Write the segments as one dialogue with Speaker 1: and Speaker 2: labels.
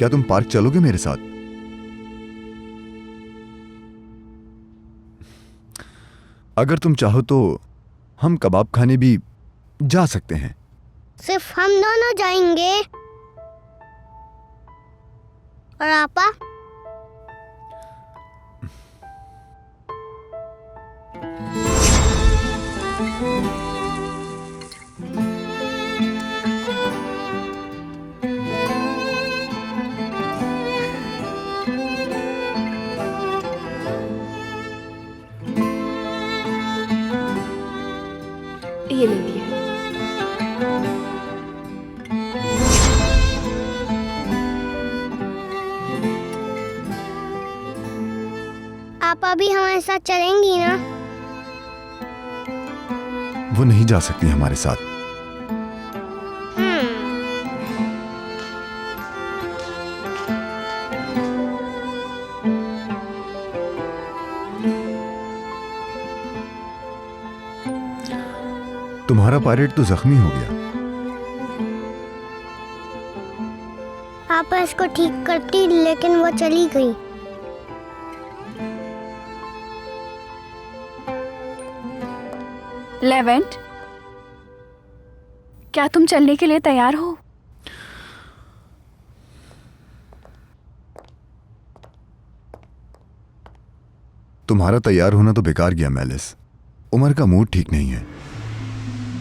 Speaker 1: क्या तुम पार्क चलोगे मेरे साथ? अगर तुम चाहो तो हम कबाब खाने भी जा सकते हैं।
Speaker 2: सिर्फ हम दोनों जाएंगे? और आपा?
Speaker 3: ये ले लिया।
Speaker 2: आपा भी हमारे साथ चलेंगी ना?
Speaker 1: वो नहीं जा सकती हमारे साथ। तुम्हारा पायलट तो जख्मी हो गया।
Speaker 2: आपा इसको ठीक करती, लेकिन वो चली गई।
Speaker 3: लेवेंट, क्या तुम चलने के लिए तैयार हो?
Speaker 1: तुम्हारा तैयार होना तो बेकार गया मेलिस। उमर का मूड ठीक नहीं है।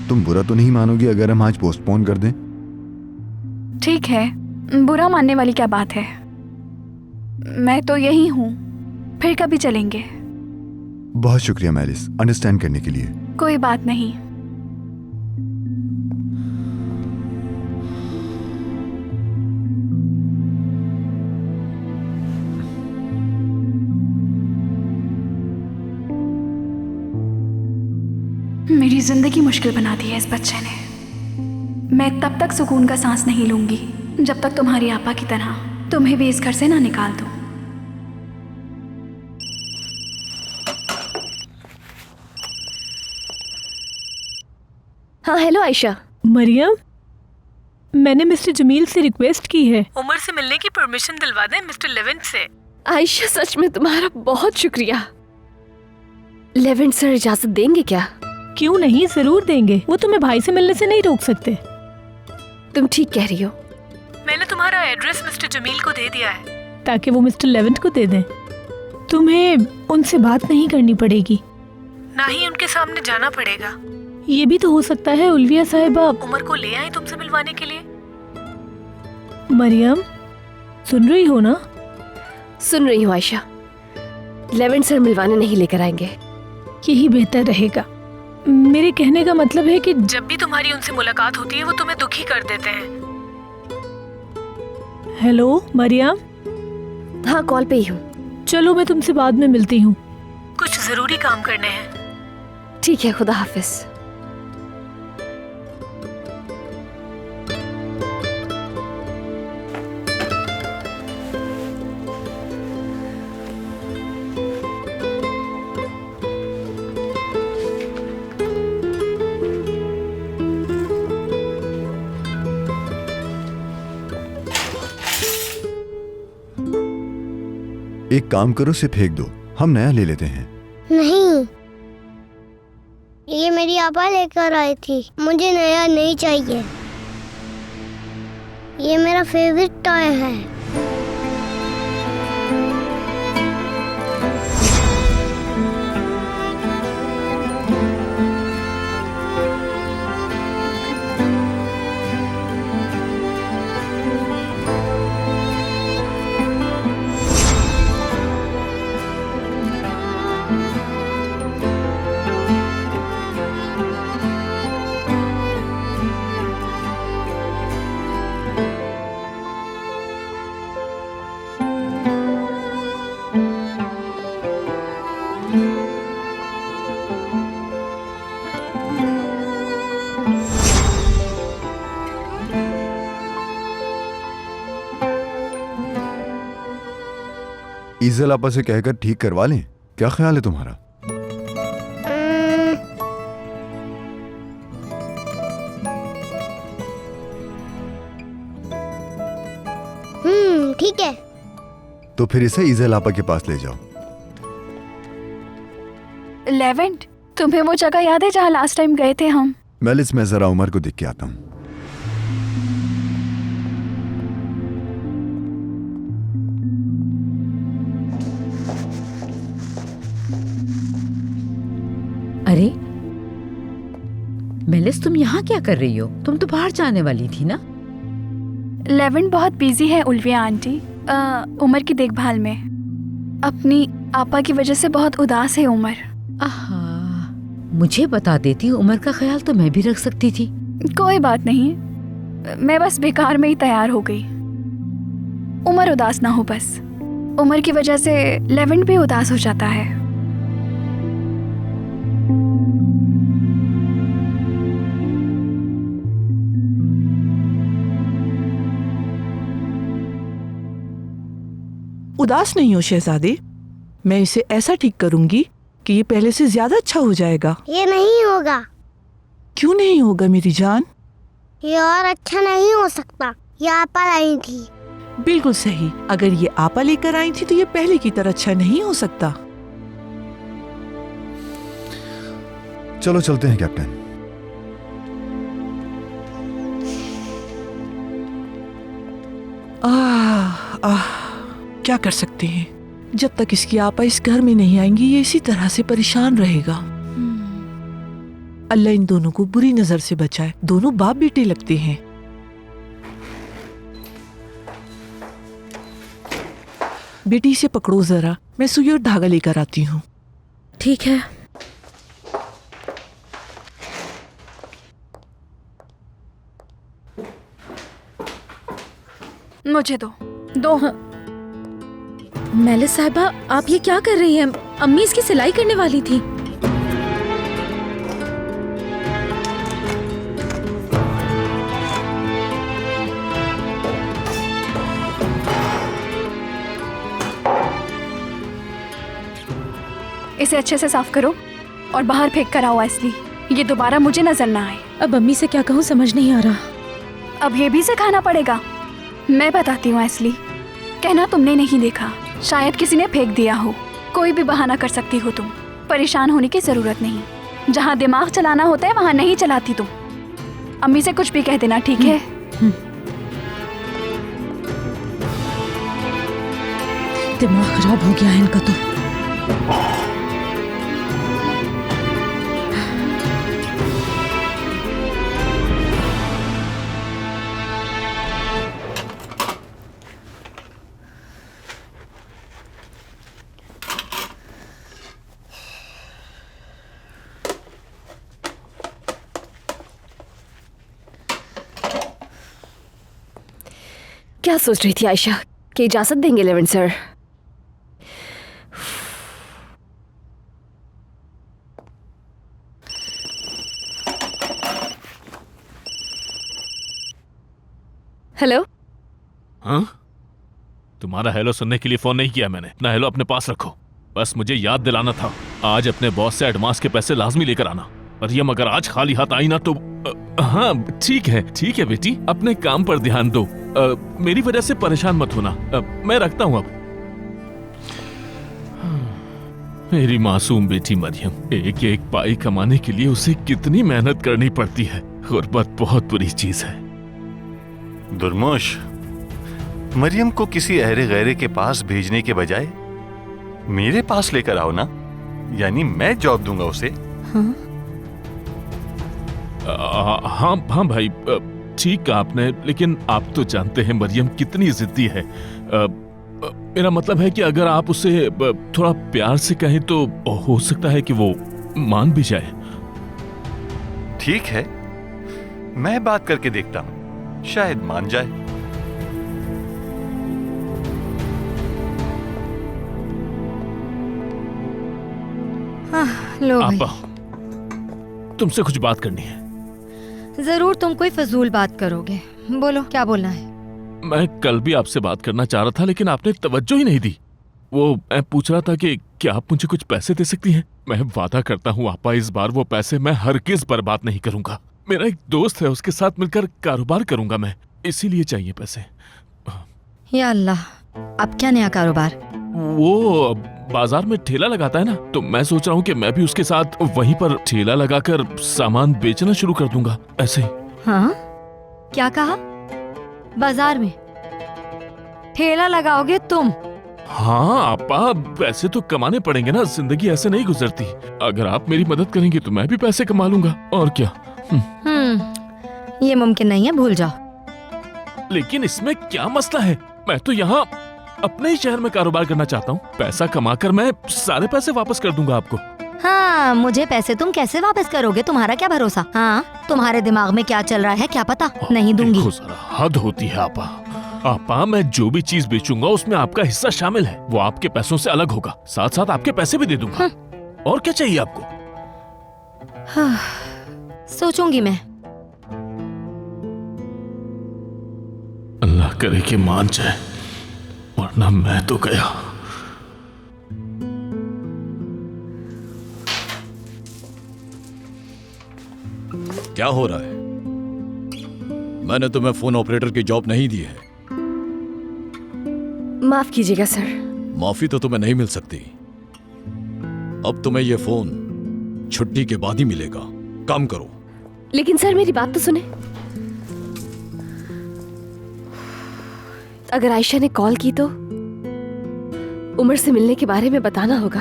Speaker 1: तुम बुरा तो नहीं मानोगी अगर हम आज पोस्टपोन कर दें?
Speaker 3: ठीक है, बुरा मानने वाली क्या बात है। मैं तो यही हूँ, फिर कभी चलेंगे।
Speaker 1: बहुत शुक्रिया मेलिस, अंडरस्टैंड करने के लिए।
Speaker 3: कोई बात नहीं। मेरी जिंदगी मुश्किल बना दी है इस बच्चे ने। मैं तब तक सुकून का सांस नहीं लूंगी जब तक तुम्हारी आपा की तरह तुम्हें भी इस घर से ना निकाल दूं। हाँ, हेलो आयशा।
Speaker 4: मरियम, मैंने मिस्टर जमील से रिक्वेस्ट की है
Speaker 5: उमर से मिलने की परमिशन दिलवा दें मिस्टर लेवेंट से।
Speaker 3: आयशा, सच में तुम्हारा बहुत शुक्रिया। लेवेंट सर इजाजत देंगे क्या?
Speaker 4: क्यों नहीं, जरूर देंगे। वो तुम्हें भाई से मिलने से नहीं रोक सकते।
Speaker 3: तुम ठीक कह रही हो।
Speaker 5: मैंने तुम्हारा एड्रेस मिस्टर जमील को दे दिया है
Speaker 4: ताकि वो मिस्टर लेवेंट को दे दें। तुम्हें उनसे बात नहीं करनी पड़ेगी,
Speaker 5: ना ही उनके सामने जाना पड़ेगा।
Speaker 4: ये भी तो हो सकता है उल्विया साहिबा
Speaker 5: उमर को ले आए तुमसे मिलवाने के लिए।
Speaker 4: मरियम, सुन रही हो ना?
Speaker 3: सुन रही हूँ आयशा। लेवेंट सर मिलवाने नहीं लेकर आएंगे।
Speaker 4: यही बेहतर रहेगा। मेरे कहने का मतलब है कि
Speaker 5: जब भी तुम्हारी उनसे मुलाकात होती है वो तुम्हें दुखी कर देते हैं।
Speaker 4: हेलो मरियम।
Speaker 3: हाँ, कॉल पे ही हूँ।
Speaker 4: चलो मैं तुमसे बाद में मिलती हूँ।
Speaker 5: कुछ जरूरी काम करने हैं।
Speaker 3: ठीक है, खुदा हाफिज।
Speaker 1: एक काम करो, से फेंक दो, हम नया ले लेते हैं।
Speaker 2: नहीं, ये मेरी आपा लेकर आई थी। मुझे नया नहीं चाहिए। ये मेरा फेवरेट टॉय है।
Speaker 1: ईजल आपा से कहकर ठीक करवा लें, क्या ख्याल है तुम्हारा?
Speaker 2: ठीक है।
Speaker 1: तो फिर इसे ईज़ल आपा के पास ले जाओ।
Speaker 3: लेवेंट, तुम्हें वो जगह याद है जहाँ लास्ट टाइम गए थे हम?
Speaker 1: मेलिस, मैं जरा उमर को देख के आता हूँ।
Speaker 6: अरे मेलिस, तुम यहाँ क्या कर रही हो? तुम तो बाहर जाने वाली थी ना?
Speaker 3: लेवेंट बहुत बिजी है उल्विया आंटी, उमर की देखभाल में। अपनी आपा की वजह से बहुत उदास है उमर।
Speaker 6: आहा, मुझे बता देती, उमर का ख्याल तो मैं भी रख सकती थी।
Speaker 3: कोई बात नहीं, मैं बस बेकार में ही तैयार हो गई। उमर उदास ना हो बस। उमर की वजह से लेवेंट भी उदास हो जाता है।
Speaker 7: उदास नहीं हो शहजादे, मैं इसे ऐसा ठीक करूंगी कि ये पहले से ज्यादा अच्छा हो जाएगा।
Speaker 2: ये नहीं होगा।
Speaker 7: क्यों नहीं होगा मेरी जान?
Speaker 2: ये और अच्छा नहीं हो सकता। ये आपा लाई थी।
Speaker 7: बिल्कुल सही। अगर ये आपा लेकर आई थी तो ये पहले की तरह अच्छा नहीं हो सकता।
Speaker 1: चलो चलते हैं कैप्टन।
Speaker 7: क्या कर सकते हैं? जब तक इसकी आपा इस घर में नहीं आएंगी ये इसी तरह से परेशान रहेगा। अल्लाह इन दोनों को बुरी नजर से बचाए। दोनों बाप बेटे लगते हैं। बेटी इसे पकड़ो जरा, मैं सुई और धागा लेकर आती हूँ।
Speaker 6: ठीक है।
Speaker 3: मुझे दो।
Speaker 6: मेलिस साहिबा, आप ये क्या कर रही हैं? अम्मी इसकी सिलाई करने वाली थी।
Speaker 3: इसे अच्छे से साफ करो और बाहर फेंक कर आओ एस्ली। ये दोबारा मुझे नजर ना आए।
Speaker 4: अब अम्मी से क्या कहूँ समझ नहीं आ रहा।
Speaker 3: अब ये भी सिखाना पड़ेगा। मैं बताती हूँ एस्ली, कहना तुमने नहीं देखा, शायद किसी ने फेंक दिया हो। कोई भी बहाना कर सकती हो तुम। परेशान होने की जरूरत नहीं। जहाँ दिमाग चलाना होता है वहाँ नहीं चलाती तुम। अम्मी से कुछ भी कह देना, ठीक है?
Speaker 4: दिमाग खराब हो गया है इनका तो।
Speaker 8: क्या सोच रही थी आयशा कि इजाजत देंगे लेवेंट सर? हेलो।
Speaker 9: हाँ, तुम्हारा हेलो सुनने के लिए फोन नहीं किया मैंने। अपना हेलो अपने पास रखो। बस मुझे याद दिलाना था, आज अपने बॉस से एडवांस के पैसे लाजमी लेकर आना। मरियम अगर आज खाली हाथ आई ना तो हाँ ठीक है बेटी, अपने काम पर ध्यान दो। मेरी वजह से परेशान मत होना। मैं रखता हूँ अब। मेरी मासूम बेटी मरियम, एक एक पाई कमाने के लिए उसे कितनी मेहनत करनी पड़ती है। गुर्बत बहुत बुरी चीज है।
Speaker 10: दुर्मोश, मरियम को किसी अहरे गैरे के पास भेजने के बजाय मेरे पास लेकर आओ ना, यानी मैं जॉब दूंगा उसे।
Speaker 9: हाँ भाई, ठीक कहा आपने, लेकिन आप तो जानते हैं मरियम कितनी जिद्दी है। मेरा मतलब है कि अगर आप उसे थोड़ा प्यार से कहें तो हो सकता है कि वो मान भी जाए।
Speaker 10: ठीक है, मैं बात करके देखता हूं, शायद मान जाए।
Speaker 11: लो भाई।
Speaker 9: आपा, तुमसे कुछ बात करनी है।
Speaker 11: जरूर, तुम कोई फजूल बात करोगे। बोलो, क्या बोलना है?
Speaker 9: मैं कल भी आपसे बात करना चाह रहा था, लेकिन आपने तवज्जो ही नहीं दी। वो मैं पूछ रहा था कि क्या आप मुझे कुछ पैसे दे सकती हैं? मैं वादा करता हूँ आपा, इस बार वो पैसे मैं हरगिज़ बर्बाद नहीं करूंगा। मेरा एक दोस्त है, उसके साथ मिलकर कारोबार करूंगा मैं, इसीलिए चाहिए पैसे।
Speaker 11: या अल्लाह, अब क्या नया कारोबार?
Speaker 9: वो बाजार में ठेला लगाता है ना, तो मैं सोच रहा हूँ कि मैं भी उसके साथ वहीं पर ठेला लगाकर सामान बेचना शुरू कर दूंगा, ऐसे ही।
Speaker 11: हाँ, क्या कहा? बाजार में ठेला लगाओगे तुम?
Speaker 9: हाँ आपा, पैसे तो कमाने पड़ेंगे ना, जिंदगी ऐसे नहीं गुजरती। अगर आप मेरी मदद करेंगे तो मैं भी पैसे कमा लूंगा, और क्या।
Speaker 11: ये मुमकिन नहीं है, भूल जाओ।
Speaker 9: लेकिन इसमें क्या मसला है? मैं तो यहाँ अपने ही शहर में कारोबार करना चाहता हूँ। पैसा कमाकर मैं सारे पैसे वापस कर दूंगा आपको।
Speaker 11: हाँ, मुझे पैसे तुम कैसे वापस करोगे, तुम्हारा क्या भरोसा? हाँ, तुम्हारे दिमाग में क्या चल रहा है क्या पता, नहीं दूंगी।
Speaker 9: देखो जरा, हद होती है आपा। आपा, मैं जो भी चीज बेचूंगा उसमें आपका हिस्सा शामिल है, वो आपके पैसों से अलग होगा, साथ साथ आपके पैसे भी दे दूंगा। और क्या चाहिए आपको?
Speaker 11: हाँ, सोचूंगी मैं।
Speaker 9: अल्लाह करे कि मान जाए, वरना मैं तो गया।
Speaker 12: क्या हो रहा है? मैंने तुम्हें फोन ऑपरेटर की जॉब नहीं दी है।
Speaker 8: माफ कीजिएगा सर।
Speaker 12: माफी तो तुम्हें नहीं मिल सकती। अब तुम्हें यह फोन छुट्टी के बाद ही मिलेगा। काम करो।
Speaker 8: लेकिन सर मेरी बात तो सुने। अगर आयशा ने कॉल की तो उमर से मिलने के बारे में बताना होगा।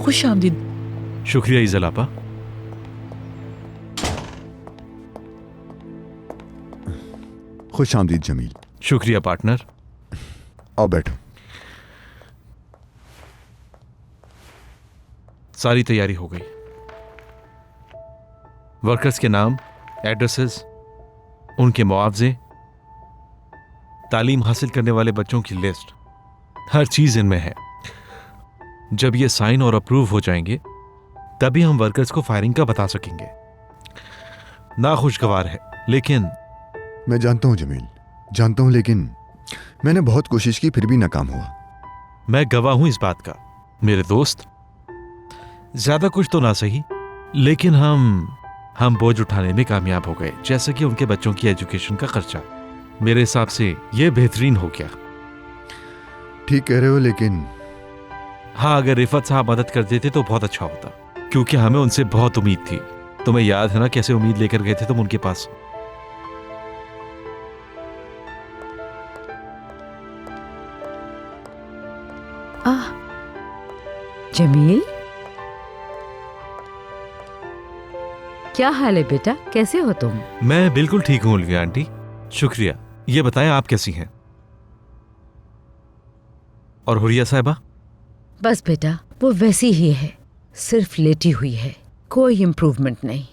Speaker 7: खुश आमदीद।
Speaker 13: शुक्रिया इज़ल आपा।
Speaker 1: खुश आमदीद जमील।
Speaker 13: शुक्रिया पार्टनर।
Speaker 1: आओ बैठो।
Speaker 13: सारी तैयारी हो गई। वर्कर्स के नाम, एड्रेसेस, उनके मुआवजे, तालीम हासिल करने वाले बच्चों की लिस्ट, हर चीज इनमें है। जब ये साइन और अप्रूव हो जाएंगे तभी हम वर्कर्स को फायरिंग का बता सकेंगे। नाखुशगवार है, लेकिन
Speaker 1: मैं जानता हूं जमील, जानता हूं, लेकिन मैंने बहुत कोशिश की फिर भी नाकाम हुआ।
Speaker 13: मैं गवाह हूं इस बात का मेरे दोस्त। ज्यादा कुछ तो ना सही, लेकिन हम बोझ उठाने में कामयाब हो गए, जैसे कि उनके बच्चों की एजुकेशन का खर्चा। मेरे हिसाब से यह बेहतरीन हो गया।
Speaker 1: ठीक कह रहे हो, लेकिन
Speaker 13: हाँ, अगर रिफत साहब मदद कर देते तो बहुत अच्छा होता, क्योंकि हमें उनसे बहुत उम्मीद थी। तुम्हें याद है ना कैसे उम्मीद लेकर गए थे तुम उनके पास।
Speaker 6: जमील, क्या हाल है बेटा, कैसे हो तुम?
Speaker 13: मैं बिल्कुल ठीक हूँ उल्फिया आंटी, शुक्रिया। ये बताएं आप कैसी हैं? और हुरिया साहिबा?
Speaker 6: बस बेटा, वो वैसी ही है, सिर्फ लेटी हुई है, कोई इम्प्रूवमेंट नहीं।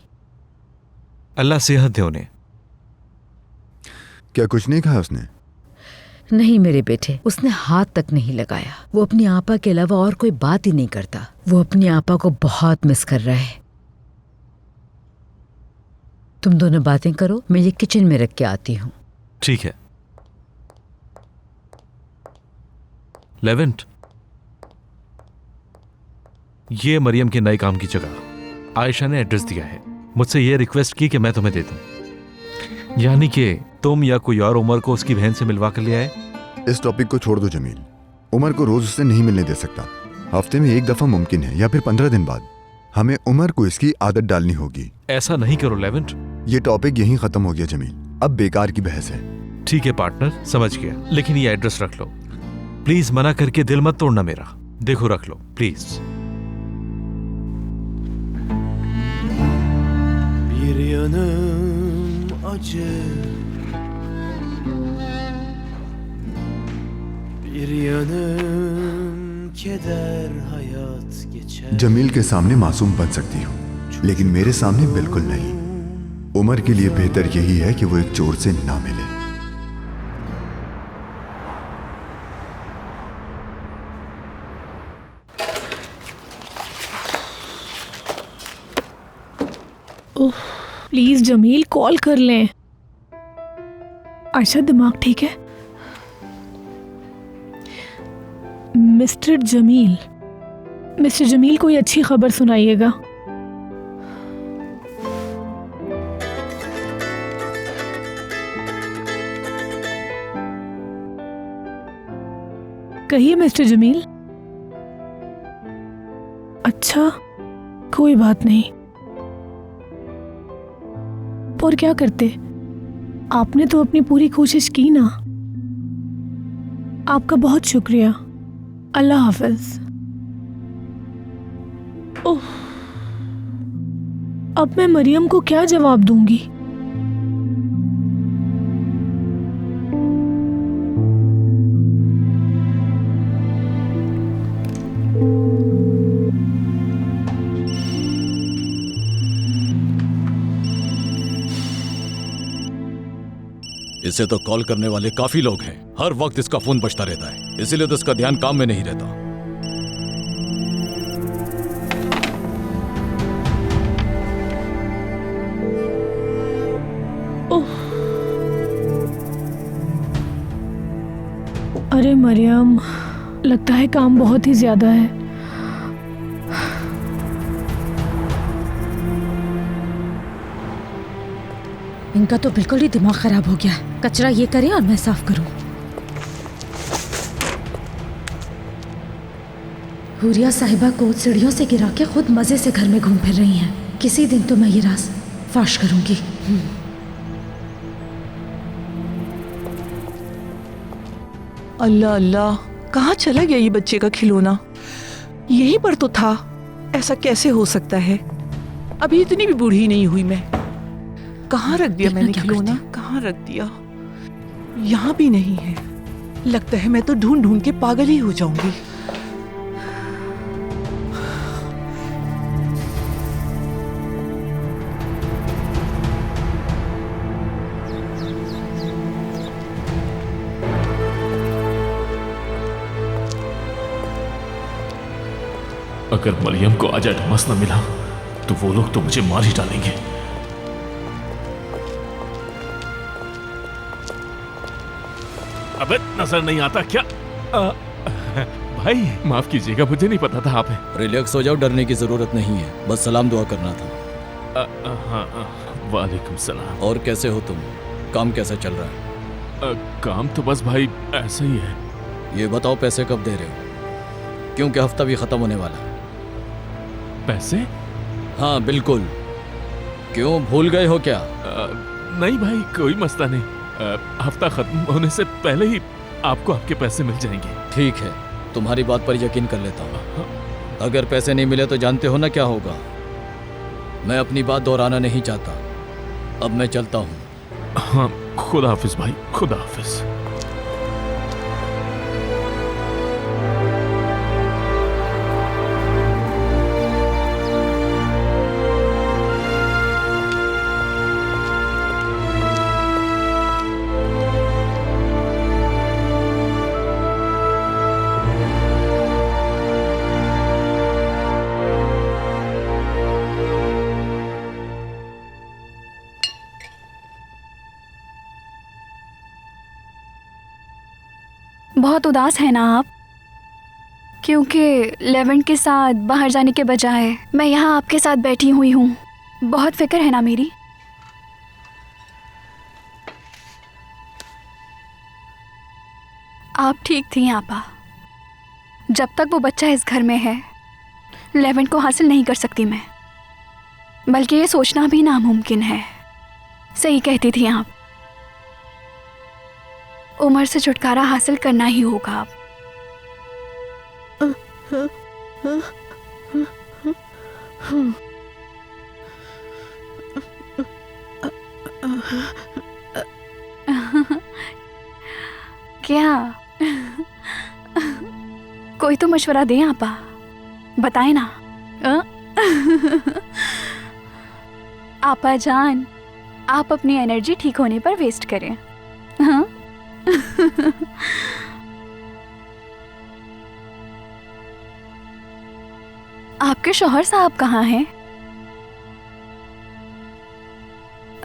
Speaker 13: अल्लाह सेहत दे उन्हें।
Speaker 1: क्या कुछ नहीं कहा उसने?
Speaker 6: नहीं मेरे बेटे, उसने हाथ तक नहीं लगाया। वो अपनी आपा के अलावा और कोई बात ही नहीं करता। वो अपनी आपा को बहुत मिस कर रहा है। तुम दोनों बातें करो, मैं ये किचन में रख के आती हूँ।
Speaker 13: ठीक है। लेवेंट, ये मरियम के नए काम की जगह। आयशा ने एड्रेस दिया है, मुझसे ये रिक्वेस्ट की कि मैं तुम्हें दे दूं, यानी कि तुम या कोई और उमर को उसकी बहन से मिलवा कर ले आए।
Speaker 1: इस टॉपिक को छोड़ दो जमील। उमर को रोज उससे नहीं मिलने दे सकता। हफ्ते में एक दफा मुमकिन है, या फिर 15 दिन बाद। हमें उमर को इसकी आदत डालनी होगी।
Speaker 13: ऐसा नहीं करो लेवेंट।
Speaker 1: ये टॉपिक यहीं खत्म हो गया जमील, अब बेकार की बहस है।
Speaker 13: ठीक है पार्टनर, समझ गया, लेकिन ये एड्रेस रख लो प्लीज। मना करके दिल मत तोड़ना मेरा। देखो रख लो please.
Speaker 14: Bir yanım acı, bir yanım keder hayat geçer.
Speaker 1: Jamil के सामने मासूम बन सकती हूँ, लेकिन मेरे सामने बिल्कुल नहीं। उमर के लिए बेहतर यही है कि वो एक चोर से ना मिले।
Speaker 4: प्लीज जमील, कॉल कर लें। आयशा, दिमाग ठीक है? मिस्टर जमील, कोई अच्छी खबर सुनाइएगा। कहिए मिस्टर जमील। अच्छा, कोई बात नहीं। और क्या करते, आपने तो अपनी पूरी कोशिश की ना। आपका बहुत शुक्रिया। अल्लाह हाफिज। ओह, अब मैं मरियम को क्या जवाब दूंगी?
Speaker 12: इसे तो कॉल करने वाले काफी लोग हैं। हर वक्त इसका फोन बजता रहता है, इसीलिए तो इसका ध्यान काम में नहीं रहता।
Speaker 4: ओह, अरे मरियम, लगता है काम बहुत ही ज्यादा है।
Speaker 6: इनका तो बिल्कुल ही दिमाग खराब हो गया। कचरा ये करें और मैं साफ करूं। हुरिया साहिबा को सीढ़ियों से गिरा के खुद मजे से घर में घूम फिर रही हैं। किसी दिन तो मैं ये राज फाश करूंगी।
Speaker 7: अल्लाह अल्लाह, कहाँ चला गया ये बच्चे का खिलौना? यहीं पर तो था। ऐसा कैसे हो सकता है? अभी इतनी भी बूढ़ी नहीं हुई मैं। कहाँ रख दिया मैंने खिलौना? कहाँ रख दिया? यहाँ भी नहीं है। लगता है मैं तो ढूंढ ढूंढ के पागल ही हो जाऊंगी।
Speaker 9: अगर मरियम को आज एडवांस न मिला तो वो लोग तो मुझे मार ही डालेंगे। अबे नजर नहीं आता क्या? भाई माफ कीजिएगा, मुझे नहीं पता था आप हैं।
Speaker 12: रिलैक्स हो जाओ, डरने की जरूरत नहीं है। बस सलाम दुआ करना था।
Speaker 9: हाँ, वालेकुम सलाम।
Speaker 12: और कैसे हो तुम? काम कैसा चल रहा है?
Speaker 9: काम तो बस भाई ऐसा ही है।
Speaker 12: ये बताओ पैसे कब दे रहे हो? क्योंकि हफ्ता भी खत्म होने वाला है।
Speaker 9: पैसे?
Speaker 12: हाँ बिल्कुल। क्यों भूल गए हो क्या?
Speaker 9: नहीं भाई, कोई मसला नहीं। हफ्ता खत्म होने से पहले ही आपको आपके पैसे मिल जाएंगे।
Speaker 12: ठीक है, तुम्हारी बात पर यकीन कर लेता हूँ। अगर पैसे नहीं मिले तो जानते हो ना क्या होगा। मैं अपनी बात दोहराना नहीं चाहता। अब मैं चलता हूँ।
Speaker 9: हाँ, खुदा हाफिज भाई, खुदा हाफिज।
Speaker 3: बहुत उदास है ना आप? क्योंकि लेवेंट के साथ बाहर जाने के बजाय मैं यहाँ आपके साथ बैठी हुई हूँ। बहुत फिक्र है ना मेरी? आप ठीक थी आपा। जब तक वो बच्चा इस घर में है, लेवेंट को हासिल नहीं कर सकती मैं। बल्कि ये सोचना भी नामुमकिन है। सही कहती थी आप। उम्र से छुटकारा हासिल करना ही होगा अब। क्या? कोई तो मशवरा दें आपा, बताएं ना। आपा जान, आप अपनी एनर्जी ठीक होने पर वेस्ट करें। हाँ? आपके शौहर साहब कहाँ हैं?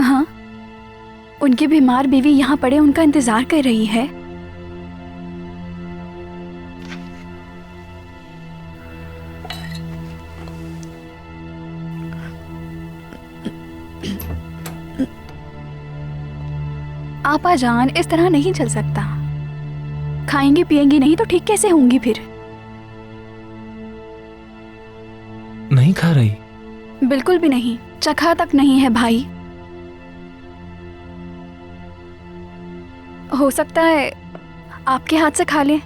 Speaker 3: हाँ, उनकी बीमार बीवी यहाँ पड़े उनका इंतजार कर रही है। आपा जान, इस तरह नहीं चल सकता। खाएंगी पिएंगी नहीं तो ठीक कैसे होंगी फिर?
Speaker 14: नहीं खा रही?
Speaker 3: बिल्कुल भी नहीं, चखा तक नहीं है भाई। हो सकता है आपके हाथ से खा ले।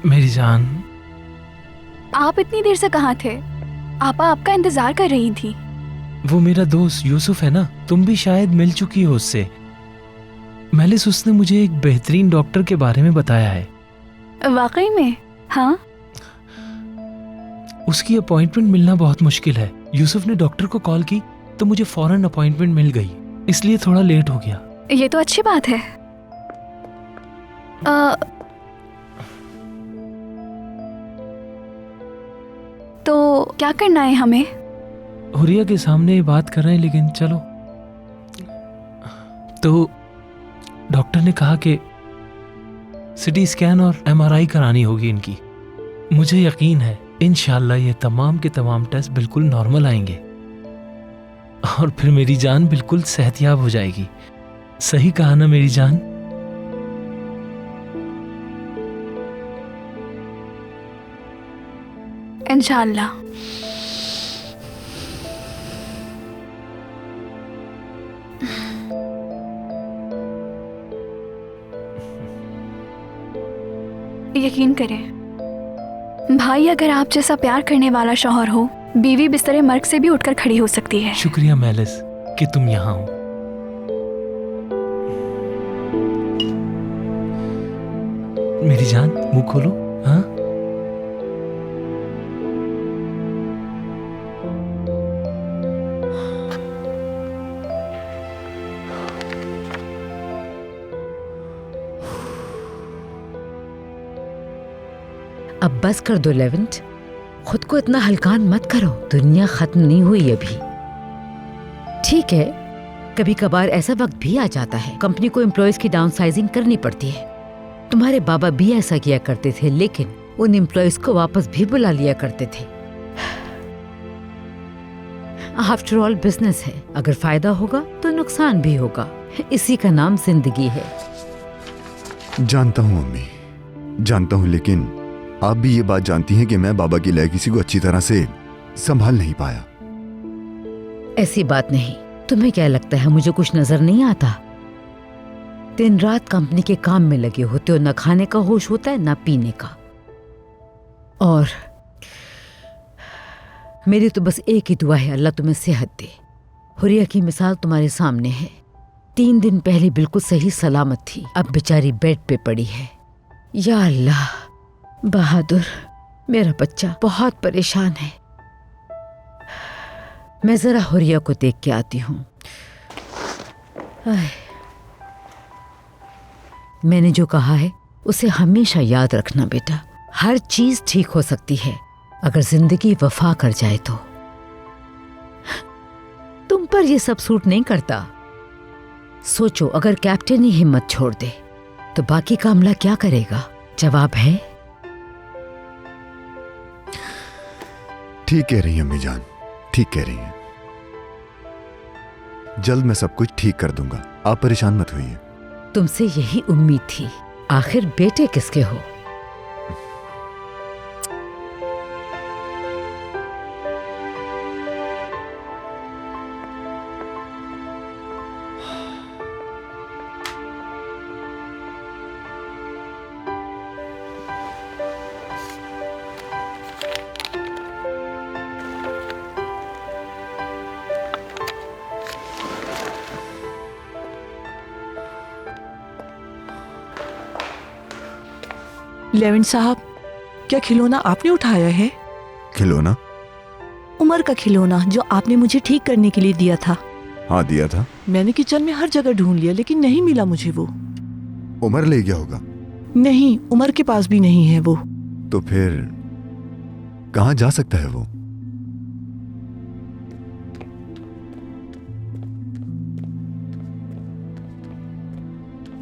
Speaker 14: मेरी जान,
Speaker 3: आप इतनी देर से कहाँ थे? आपा आपका इंतजार कर रही थी।
Speaker 14: वो मेरा दोस्त यूसुफ है ना, तुम भी शायद मिल चुकी हो उससे। मैलिस, उसने मुझे एक बेहतरीन डॉक्टर के बारे में बताया है।
Speaker 3: वाकई में? हाँ।
Speaker 14: उसकी अपॉइंटमेंट मिलना बहुत मुश्किल है। यूसुफ ने डॉक्टर को कॉल की तो मुझे फौरन अपॉइंटमेंट मिल गई, इसलिए थोड़ा लेट हो गया।
Speaker 3: ये तो अच्छी बात है। तो क्या करना है हमें?
Speaker 14: हुरिया के सामने बात कर रहे हैं, लेकिन चलो। तो डॉक्टर ने कहा कि सिटी स्कैन और एमआरआई करानी होगी इनकी। मुझे यकीन है इंशाल्लाह ये तमाम के तमाम टेस्ट बिल्कुल नॉर्मल आएंगे और फिर मेरी जान बिल्कुल सेहतयाब हो जाएगी। सही कहा ना मेरी जान?
Speaker 3: इंशाल्लाह। यकीन करें भाई, अगर आप जैसा प्यार करने वाला शौहर हो, बीवी बिस्तरे मर्ग से भी उठकर खड़ी हो सकती है।
Speaker 14: शुक्रिया मैलिस कि तुम यहाँ हो। मेरी जान, मुंह खोलो। हाँ,
Speaker 6: अब बस कर दो लेवेंट, खुद को इतना हल्कान मत करो। दुनिया खत्म नहीं हुई अभी। ठीक है, कभी कभार ऐसा वक्त भी आ जाता है, कंपनी को एम्प्लॉयज की डाउनसाइजिंग करनी पड़ती है। तुम्हारे बाबा भी ऐसा किया करते थे, लेकिन उन एम्प्लॉयज को वापस भी बुला लिया करते थे। आफ्टर ऑल बिजनेस है, अगर फायदा होगा तो नुकसान भी होगा। इसी का नाम जिंदगी है।
Speaker 1: जानता हूँ अम्मी, जानता हूँ, लेकिन आप भी ये बात जानती हैं कि मैं बाबा की लेगेसी को अच्छी तरह से संभाल नहीं पाया।
Speaker 6: ऐसी बात नहीं। तुम्हें क्या लगता है मुझे कुछ नजर नहीं आता? दिन रात कंपनी के काम में लगे होते हो, न खाने का होश होता है न पीने का। और मेरी तो बस एक ही दुआ है, अल्लाह तुम्हें सेहत दे। हुरिया की मिसाल तुम्हारे सामने है। 3 दिन पहले बिल्कुल सही सलामत थी, अब बेचारी बेड पे पड़ी है। या अल्लाह, बहादुर मेरा बच्चा बहुत परेशान है। मैं जरा हुरिया को देख के आती हूँ। मैंने जो कहा है उसे हमेशा याद रखना बेटा। हर चीज ठीक हो सकती है अगर जिंदगी वफा कर जाए तो। तुम पर यह सब सूट नहीं करता। सोचो, अगर कैप्टन ही हिम्मत छोड़ दे तो बाकी का अमला क्या करेगा? जवाब है?
Speaker 1: ठीक कह रही हैं अम्मी जान, ठीक कह रही हैं। जल्द मैं सब कुछ ठीक कर दूंगा, आप परेशान मत होइए।
Speaker 6: तुमसे यही उम्मीद थी। आखिर बेटे किसके हो?
Speaker 7: लेवेंट साहब, क्या खिलौना आपने उठाया है?
Speaker 1: खिलौना?
Speaker 7: उमर का खिलौना जो आपने मुझे ठीक करने के लिए दिया था।
Speaker 1: हाँ, दिया था।
Speaker 7: मैंने किचन में हर जगह ढूंढ लिया लेकिन नहीं मिला मुझे वो।
Speaker 1: उमर ले गया होगा।
Speaker 7: नहीं, उमर के पास भी नहीं है वो।
Speaker 1: तो फिर कहाँ जा सकता है वो?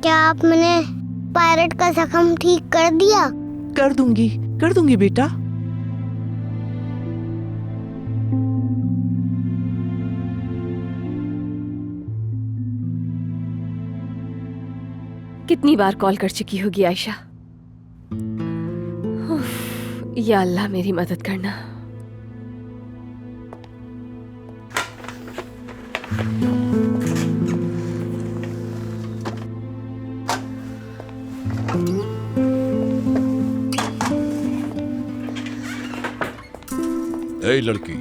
Speaker 2: क्या आपने पायलट का जख्म ठीक कर दिया?
Speaker 7: कर दूंगी बेटा।
Speaker 8: कितनी बार कॉल कर चुकी होगी आयशा। उफ, या अल्लाह मेरी मदद करना।
Speaker 12: ए लड़की,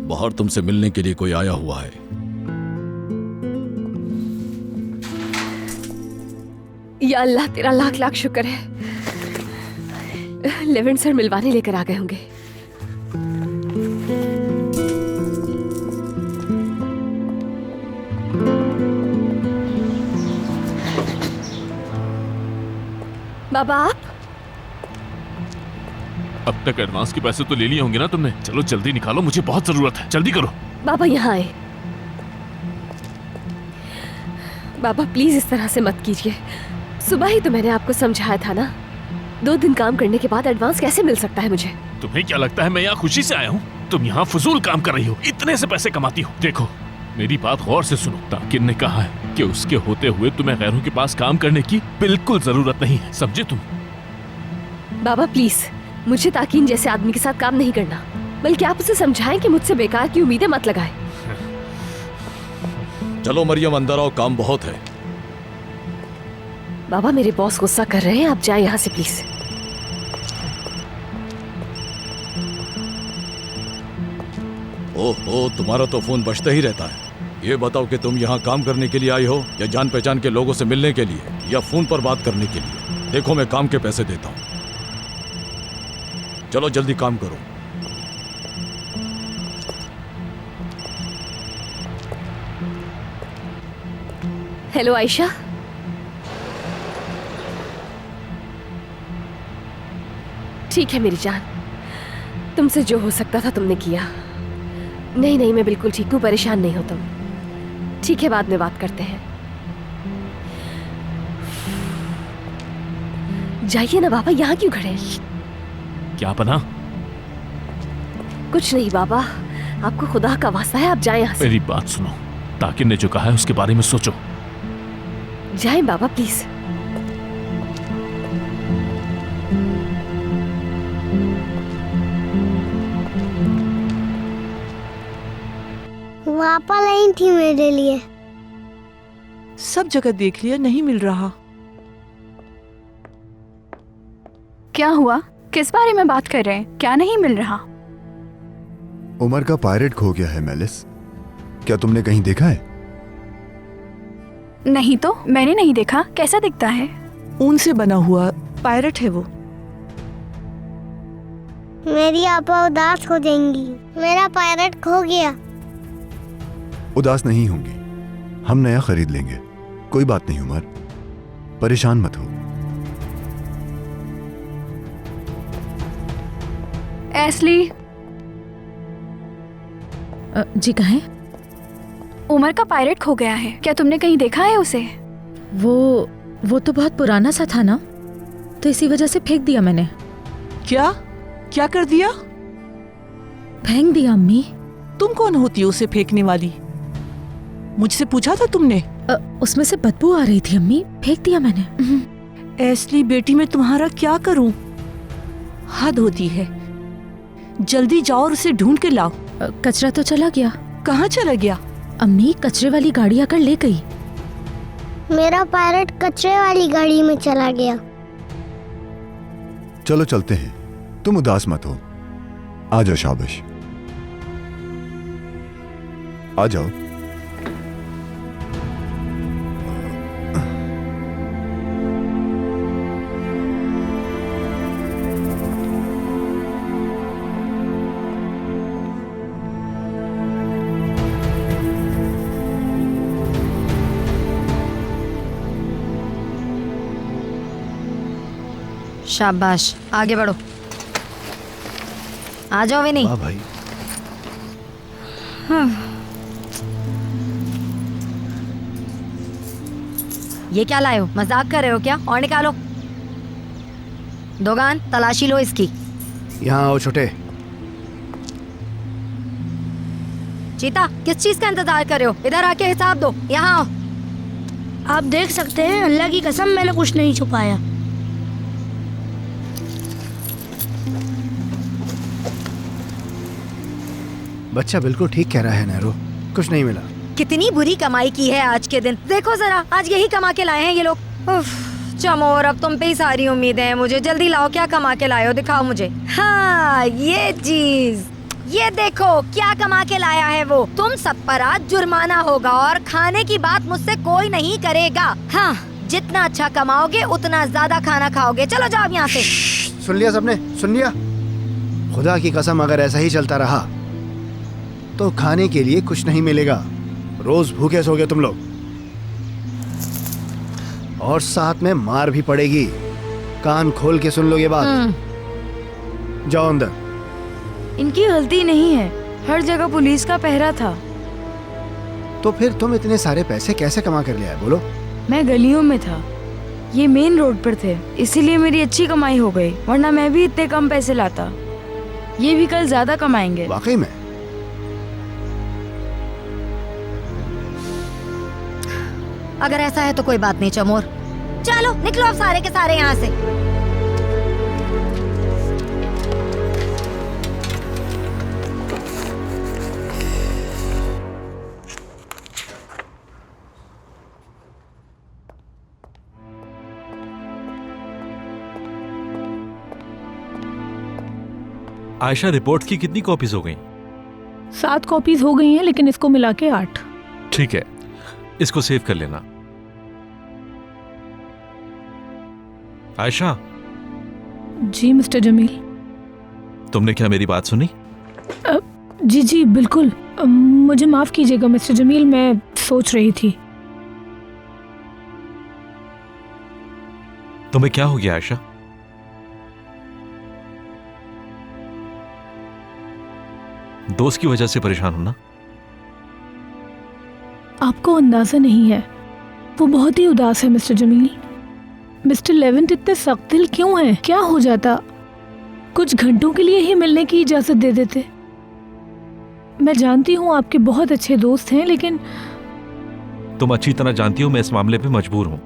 Speaker 12: बाहर तुमसे मिलने के लिए कोई आया हुआ है।
Speaker 8: या अल्लाह तेरा लाख लाख शुक्र है। लेवेंट सर मिलवाने लेकर आ गए होंगे। बाबा आप
Speaker 9: अब तक एडवांस के पैसे तो ले लिए होंगे ना तुमने? चलो जल्दी निकालो, मुझे बहुत जरूरत है, जल्दी करो।
Speaker 8: बाबा यहाँ आए। बाबा प्लीज इस तरह से मत कीजिए। सुबह ही तो मैंने आपको समझाया था ना, 2 दिन काम करने के बाद एडवांस कैसे मिल सकता है मुझे?
Speaker 9: तुम्हें क्या लगता है मैं यहाँ खुशी से आया हूँ? तुम यहाँ फजूल काम कर रही हो, इतने से पैसे कमाती हो। देखो मेरी बात गौर से सुनो। ताकिर ने कहा है कि उसके होते हुए तुम्हें गैरों के पास काम करने की बिल्कुल जरूरत नहीं है, समझे तुम?
Speaker 8: बाबा प्लीज मुझे ताकीन जैसे आदमी के साथ काम नहीं करना, बल्कि आप उसे समझाएं कि मुझसे बेकार की उम्मीदें मत लगाए।
Speaker 12: चलो मरियम अंदर आओ, काम बहुत है।
Speaker 8: बाबा मेरे बॉस गुस्सा कर रहे हैं, आप जाए यहाँ से प्लीज।
Speaker 12: ओहो, तुम्हारा तो फोन बजता ही रहता है। ये बताओ कि तुम यहाँ काम करने के लिए आई हो या जान पहचान के लोगों से मिलने के लिए या फोन पर बात करने के लिए? देखो मैं काम के पैसे देता हूँ, चलो जल्दी काम करो।
Speaker 8: हेलो आयशा। ठीक है मेरी जान, तुमसे जो हो सकता था तुमने किया। नहीं नहीं मैं बिल्कुल ठीक हूँ, परेशान नहीं हो तुम। ठीक है बाद में बात करते हैं। जाइए ना बाबा, यहाँ क्यों खड़े हैं?
Speaker 9: क्या पना?
Speaker 8: कुछ नहीं बाबा, आपको खुदा का वास्ता है, आप जाएं यहाँ से।
Speaker 9: मेरी बात सुनो, ताकिर ने जो कहा है उसके बारे में सोचो।
Speaker 8: जाएं बाबा प्लीज।
Speaker 2: वापा लाई थी मेरे लिए।
Speaker 7: सब जगह देख लिया, नहीं मिल रहा।
Speaker 3: क्या हुआ? किस बारे में बात कर रहे हैं? क्या नहीं मिल रहा?
Speaker 1: उमर का पायरेट खो गया है मेलिस, क्या तुमने कहीं देखा है?
Speaker 3: नहीं तो मैंने नहीं देखा। कैसा दिखता है?
Speaker 7: ऊन से बना हुआ पायरेट है वो।
Speaker 2: मेरी आपा उदास हो जाएंगी, मेरा पायरेट खो गया।
Speaker 1: उदास नहीं होंगी, हम नया खरीद लेंगे। कोई बात नहीं उमर, परेशान मत हो।
Speaker 3: एस्ली।
Speaker 6: जी कहें?
Speaker 3: उमर का पायरेट खो गया है, क्या तुमने कहीं देखा है उसे?
Speaker 6: वो तो बहुत पुराना सा था ना, तो इसी वजह से फेंक दिया मैंने।
Speaker 7: क्या क्या कर दिया?
Speaker 6: फेंक दिया अम्मी।
Speaker 7: तुम कौन होती हो उसे फेंकने वाली? मुझसे पूछा था तुमने?
Speaker 6: उसमें से बदबू आ रही थी अम्मी, फेंक दिया मैंने।
Speaker 7: एस्ली बेटी मैं तुम्हारा क्या करूं? हद होती है। जल्दी जाओ और उसे ढूंढ के लाओ।
Speaker 6: कचरा तो चला गया।
Speaker 7: कहाँ चला गया?
Speaker 6: अम्मी कचरे वाली गाड़ी आकर ले गई।
Speaker 2: मेरा पायरेट कचरे वाली गाड़ी में चला गया।
Speaker 1: चलो चलते हैं, तुम उदास मत हो। आ जाओ शाबाश, आ जाओ।
Speaker 11: शाबाश, आगे बढ़ो। आ जाओ विनी।
Speaker 10: हाँ भाई।
Speaker 11: ये क्या लाए हो? मजाक कर रहे हो क्या? और निकालो। दोगान तलाशी लो इसकी।
Speaker 15: यहाँ आओ छोटे।
Speaker 11: चीता किस चीज का इंतजार कर रहे हो? इधर आके हिसाब दो। यहाँ आओ।
Speaker 2: आप देख सकते हैं, अल्लाह की कसम मैंने कुछ नहीं छुपाया।
Speaker 15: बच्चा बिल्कुल ठीक कह रहा है नेहरू, कुछ नहीं मिला।
Speaker 11: कितनी बुरी कमाई की है आज के दिन। देखो जरा, आज यही कमा के लाए हैं ये लोग। उफ, चमोर, अब तुम पे ही सारी उम्मीदें हैं मुझे। जल्दी लाओ, क्या कमा के लाए हो, दिखाओ मुझे। हाँ, ये चीज, ये देखो क्या कमा के लाया है वो। तुम सब पर आज जुर्माना होगा और खाने की बात मुझसे कोई नहीं करेगा। हाँ, जितना अच्छा कमाओगे उतना ज्यादा खाना खाओगे। चलो जाओ यहाँ से।
Speaker 15: सुन लिया सबने, सुन लिया। खुदा की कसम अगर ऐसा ही चलता रहा तो खाने के लिए कुछ नहीं मिलेगा। रोज भूखे सोगे तुम लोग, और साथ में मार भी पड़ेगी। कान खोल के सुन लो ये बात। जाओ अंदर।
Speaker 16: इनकी गलती नहीं है, हर जगह पुलिस का पहरा था।
Speaker 15: तो फिर तुम इतने सारे पैसे कैसे कमा कर ले आए, बोलो?
Speaker 16: मैं गलियों में था, ये मेन रोड पर थे, इसीलिए मेरी अच्छी कमाई हो गई, वरना मैं भी इतने कम पैसे लाता। ये भी कल ज्यादा कमाएंगे।
Speaker 15: वाकई में?
Speaker 11: अगर ऐसा है तो कोई बात नहीं चमोर, चलो निकलो अब सारे के सारे यहाँ से।
Speaker 13: आयशा, रिपोर्ट की कितनी कॉपीज हो गई?
Speaker 4: 7 कॉपीज हो गई हैं, लेकिन इसको मिला के 8।
Speaker 13: ठीक है, इसको सेव कर लेना। आयशा।
Speaker 4: जी मिस्टर जमील।
Speaker 13: तुमने क्या मेरी बात सुनी?
Speaker 4: जी जी बिल्कुल। मुझे माफ कीजिएगा मिस्टर जमील, मैं सोच रही थी।
Speaker 13: तुम्हें क्या हो गया आयशा? दोस्त की वजह से परेशान हो ना?
Speaker 4: आपको अंदाजा नहीं है, वो बहुत ही उदास है मिस्टर जमील। मिस्टर लेवेंट इतने सख्त दिल क्यों हैं? क्या हो जाता कुछ घंटों के लिए ही मिलने की इजाजत दे देते। मैं जानती हूँ आपके बहुत अच्छे दोस्त हैं, लेकिन
Speaker 13: तुम अच्छी तरह जानती हो मैं इस मामले पे मजबूर हूं,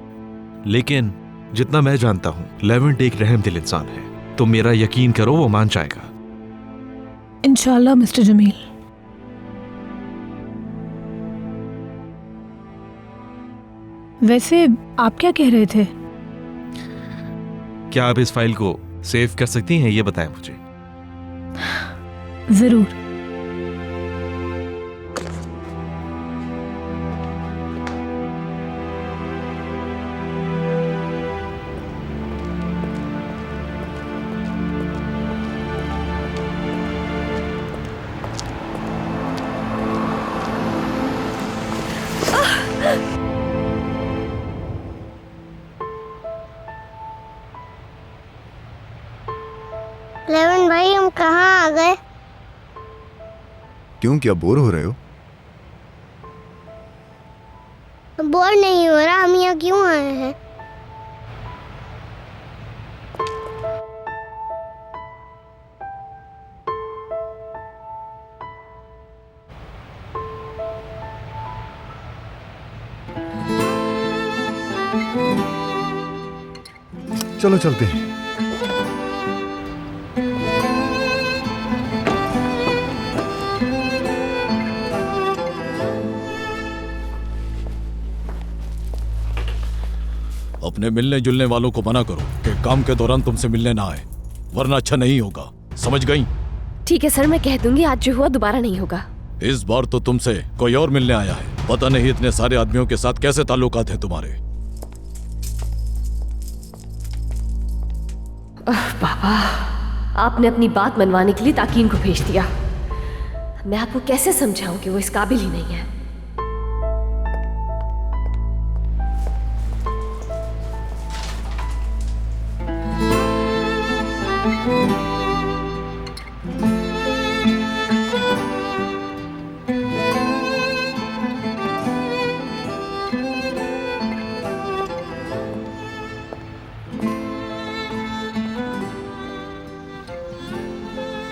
Speaker 13: लेकिन जितना मैं जानता हूं लेवेंट एक रहमदिल इंसान है। तुम मेरा यकीन करो, वो मान जाएगा।
Speaker 4: इंशाल्लाह मिस्टर जमील। वैसे आप क्या कह रहे थे?
Speaker 13: क्या आप इस फाइल को सेव कर सकती हैं, ये बताएं मुझे।
Speaker 4: जरूर।
Speaker 2: लेवन भाई, हम कहाँ आ गए?
Speaker 1: क्यों, क्या बोर हो रहे हो?
Speaker 2: बोर नहीं हो रहा, हम यहाँ क्यों आए हैं?
Speaker 1: चलो चलते हैं।
Speaker 12: अपने मिलने जुलने वालों को मना करो कि काम के दौरान तुमसे मिलने ना आए, वरना अच्छा नहीं होगा। समझ गई?
Speaker 8: ठीक है सर, मैं कह दूंगी आज जो हुआ दोबारा नहीं होगा।
Speaker 12: इस बार तो तुमसे कोई और मिलने आया है। पता नहीं इतने सारे आदमियों के साथ कैसे ताल्लुकात हैं तुम्हारे।
Speaker 8: बाबा, आपने अपनी बात मनवाने के लिए ताकीन को भेज दिया। मैं आपको कैसे समझाऊं कि वो इस काबिल ही नहीं है।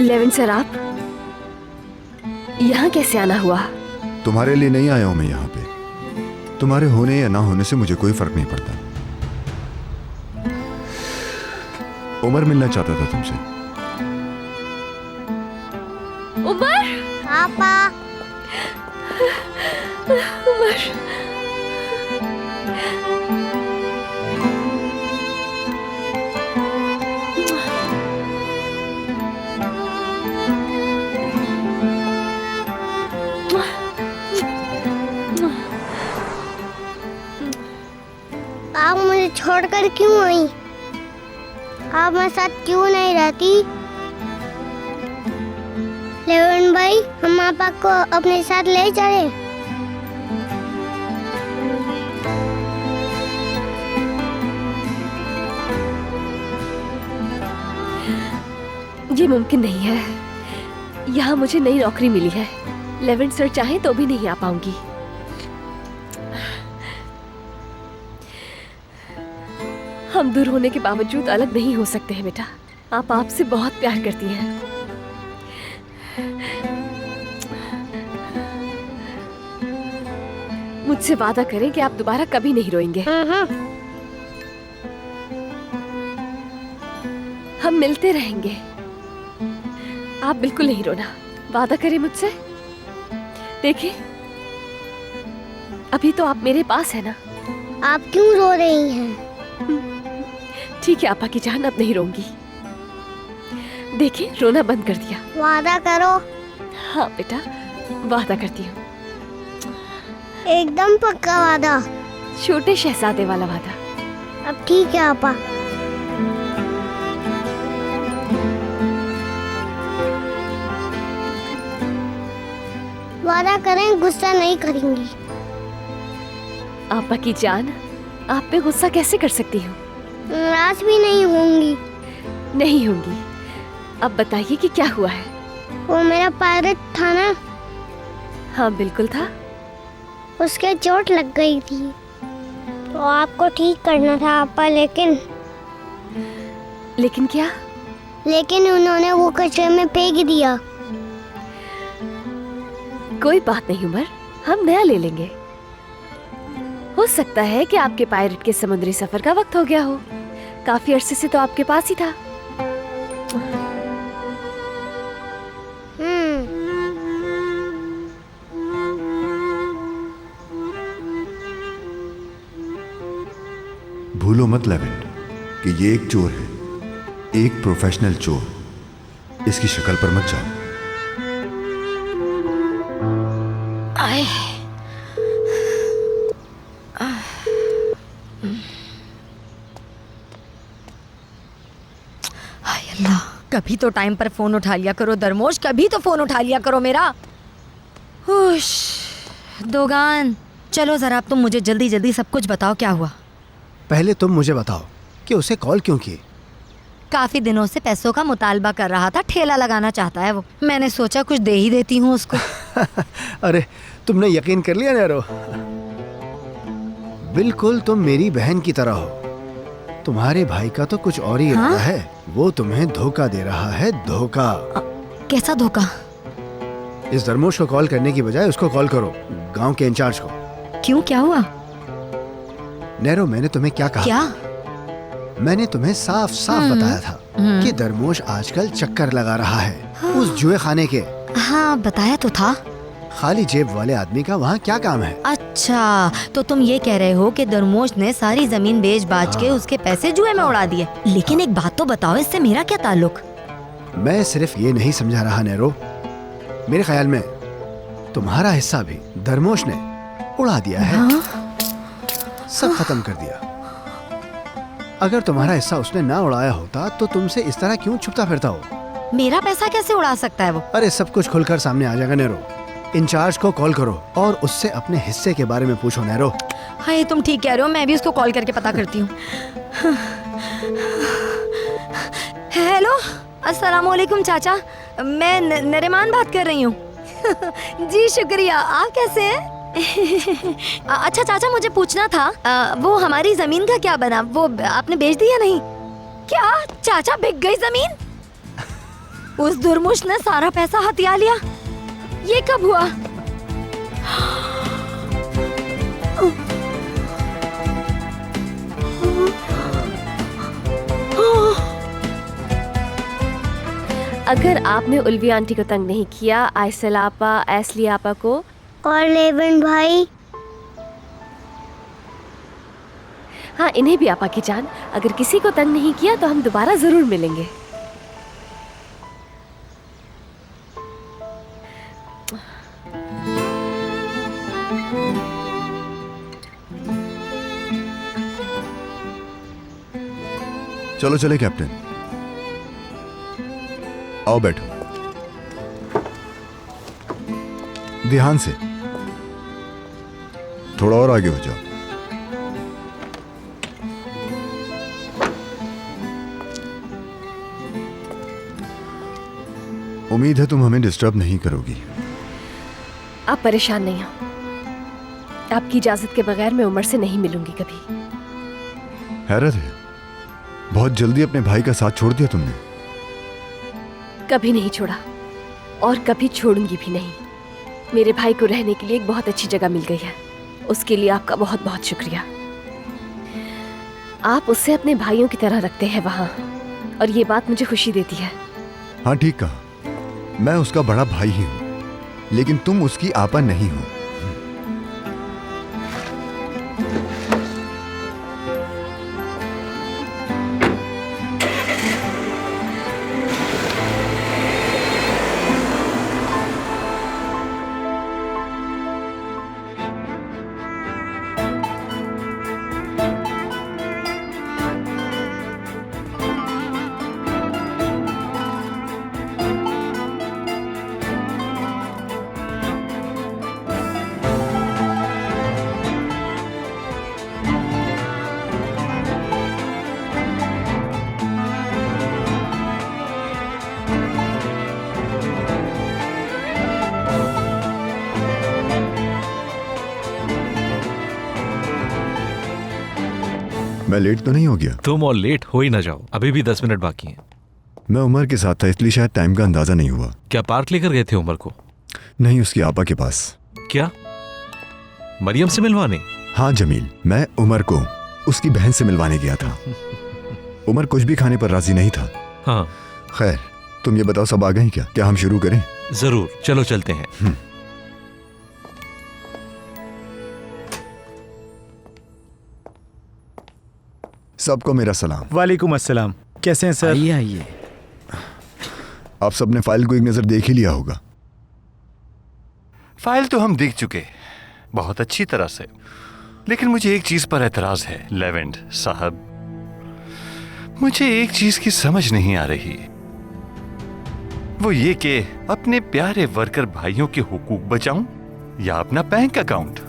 Speaker 8: लेविन सर, आप यहाँ कैसे आना हुआ?
Speaker 1: तुम्हारे लिए नहीं आया हूं मैं यहाँ पे। तुम्हारे होने या ना होने से मुझे कोई फर्क नहीं पड़ता। उमर मिलना चाहता था तुमसे।
Speaker 8: उमर,
Speaker 2: पापा।
Speaker 8: उमर,
Speaker 2: आप मुझे छोड़कर क्यों आई? आप मेरे साथ क्यों नहीं रहती? लेवन भाई, हम पापा को अपने साथ ले चले।
Speaker 8: ये मुमकिन नहीं है। यहाँ मुझे नई नौकरी मिली है। लेवन सर चाहे तो भी नहीं आ पाऊंगी। हम दूर होने के बावजूद अलग नहीं हो सकते हैं बेटा। आप आपसे बहुत प्यार करती हैं। मुझसे वादा करें कि आप दोबारा कभी नहीं रोएंगे। हम मिलते रहेंगे। आप बिल्कुल नहीं रोना। वादा करें मुझसे। देखिए, अभी तो आप मेरे पास है ना।
Speaker 2: आप क्यों रो रही हैं?
Speaker 8: ठीक है आपा की जान, अब नहीं रोऊंगी। देखिए, रोना बंद कर दिया।
Speaker 2: वादा करो।
Speaker 8: हाँ बेटा, वादा करती हूँ।
Speaker 2: एकदम पक्का वादा।
Speaker 8: छोटे शहजादे वाला वादा।
Speaker 2: अब ठीक है आपा। वादा करें, गुस्सा नहीं करेंगी।
Speaker 8: आपा की जान, आप पे गुस्सा कैसे कर सकती हूँ?
Speaker 2: नाराज भी नहीं होंगी।
Speaker 8: नहीं होंगी। अब बताइए कि क्या हुआ है?
Speaker 2: वो मेरा पायरेट था ना।
Speaker 8: हाँ बिल्कुल था।
Speaker 2: उसके चोट लग गई थी तो आपको ठीक करना था आपा,
Speaker 8: लेकिन क्या?
Speaker 2: लेकिन उन्होंने वो कचरे में फेंक दिया।
Speaker 8: कोई बात नहीं उमर, हम नया ले लेंगे। हो सकता है कि आपके पायरेट के समुद्री सफर का वक्त हो गया हो। काफी अरसे से तो आपके पास ही था।
Speaker 1: भूलो मत लेवेंट कि ये एक चोर है, एक प्रोफेशनल चोर। इसकी शक्ल पर मत जाओ।
Speaker 11: आए। हाय अल्लाह, कभी तो टाइम पर फोन उठा लिया करो दरमोश, कभी तो फोन उठा लिया करो मेरा। हुश, दोगान, चलो जरा अब तुम मुझे जल्दी जल्दी सब कुछ बताओ, क्या हुआ?
Speaker 15: पहले तुम मुझे बताओ कि उसे कॉल क्यों की?
Speaker 11: काफी दिनों से पैसों का मुतालबा कर रहा था, ठेला लगाना चाहता है वो। मैंने सोचा कुछ दे ही देती हूँ उसको।
Speaker 15: अरे तुमने यकीन कर लिया नैरो। बिल्कुल तुम मेरी बहन की तरह हो। तुम्हारे भाई का तो कुछ और ही इरादा है। वो तुम्हें धोखा दे रहा है, धोखा।
Speaker 11: कैसा धोखा?
Speaker 15: इस दरमोश को कॉल करने की बजाय उसको कॉल करो, गांव के इंचार्ज को।
Speaker 11: क्यों, क्या हुआ?
Speaker 15: नैरो, मैंने तुम्हें क्या कहा?
Speaker 11: क्या?
Speaker 15: मैंने तुम्हें साफ साफ बताया था कि दरमोश आजकल चक्कर लगा रहा है उस जुए खाने के।
Speaker 11: हाँ बताया तो था।
Speaker 15: खाली जेब वाले आदमी का वहाँ क्या काम है?
Speaker 11: अच्छा, तो तुम ये कह रहे हो कि दरमोश ने सारी जमीन बेच बाच के उसके पैसे जुए में उड़ा दिए। लेकिन एक बात तो बताओ, इससे मेरा क्या ताल्लुक?
Speaker 15: मैं सिर्फ ये नहीं समझा रहा नैरो, मेरे ख्याल में तुम्हारा हिस्सा भी दरमोश ने उड़ा दिया है। सब खत्म कर दिया। अगर तुम्हारा हिस्सा उसने ना उड़ाया होता तो तुमसे इस तरह क्यों छुपता फिरता हो?
Speaker 11: मेरा पैसा कैसे उड़ा सकता है वो?
Speaker 15: अरे सब कुछ खुलकर सामने आ जाएगा नैरो। इंचार्ज को कॉल करो और उससे अपने हिस्से के बारे में पूछो नैरो।
Speaker 11: हाँ तुम ठीक कह रहे हो, मैं भी उसको कॉल करके पता करती हूँ। हेलो, अस्सलामुअलैकुम चाचा, मैं नरिमान बात कर रही हूँ। जी शुक्रिया, आप कैसे हैं? अच्छा चाचा, मुझे पूछना था वो हमारी जमीन का क्या बना? वो आपने बेच दी या नहीं? क्या चाचा, बिक गई जमीन? उस दुर्मुश ने सारा पैसा हथिया लिया। ये कब हुआ?
Speaker 8: अगर आपने उल्वी आंटी को तंग नहीं किया, आयसल आपा, एस्ली आपा को
Speaker 2: और लेवन भाई,
Speaker 8: हाँ इन्हें भी आपा की जान, अगर किसी को तंग नहीं किया तो हम दोबारा जरूर मिलेंगे।
Speaker 1: चलो चले कैप्टन, आओ बैठो। ध्यान से, थोड़ा और आगे हो जाओ। उम्मीद है तुम हमें डिस्टर्ब नहीं करोगी।
Speaker 8: आप परेशान नहीं हो, आपकी इजाजत के बगैर मैं उमर से नहीं मिलूंगी कभी।
Speaker 1: हैरत है, बहुत जल्दी अपने भाई का साथ छोड़ दिया तुमने।
Speaker 8: कभी नहीं छोड़ा और कभी छोड़ूंगी भी नहीं। मेरे भाई को रहने के लिए एक बहुत अच्छी जगह मिल गई है, उसके लिए आपका बहुत बहुत शुक्रिया। आप उससे अपने भाइयों की तरह रखते हैं वहाँ, और ये बात मुझे खुशी देती है।
Speaker 1: हाँ ठीक कहा, मैं उसका बड़ा भाई ही हूं, लेकिन तुम उसकी आपा नहीं हो। मैं लेट तो नहीं हो गया?
Speaker 13: तुम और लेट हो ही ना जाओ, अभी भी 10 मिनट बाकी हैं।
Speaker 1: मैं उमर के साथ था, इसलिए शायद टाइम का अंदाजा नहीं हुआ।
Speaker 13: क्या पार्क लेकर गए थे उमर को?
Speaker 1: नहीं, उसकी आपा के पास।
Speaker 13: क्या मरियम से मिलवाने?
Speaker 1: हाँ जमील, मैं उमर को उसकी बहन से मिलवाने गया था। उमर कुछ भी खाने पर राजी नहीं था।
Speaker 13: हाँ
Speaker 1: खैर, तुम ये बताओ सब आ गए क्या? क्या हम शुरू करें?
Speaker 13: जरूर, चलो चलते हैं।
Speaker 1: सबको मेरा सलाम।
Speaker 17: वालेकुम अस्सलाम। कैसे हैं सर?
Speaker 10: आइए आइए।
Speaker 1: आप सबने फाइल को एक नजर देख ही लिया होगा।
Speaker 10: फाइल तो हम देख चुके, बहुत अच्छी तरह से, लेकिन मुझे एक चीज पर एतराज है लेवेंट साहब। मुझे एक चीज की समझ नहीं आ रही, वो ये कि अपने प्यारे वर्कर भाइयों के हुकूक बचाऊं या अपना बैंक अकाउंट।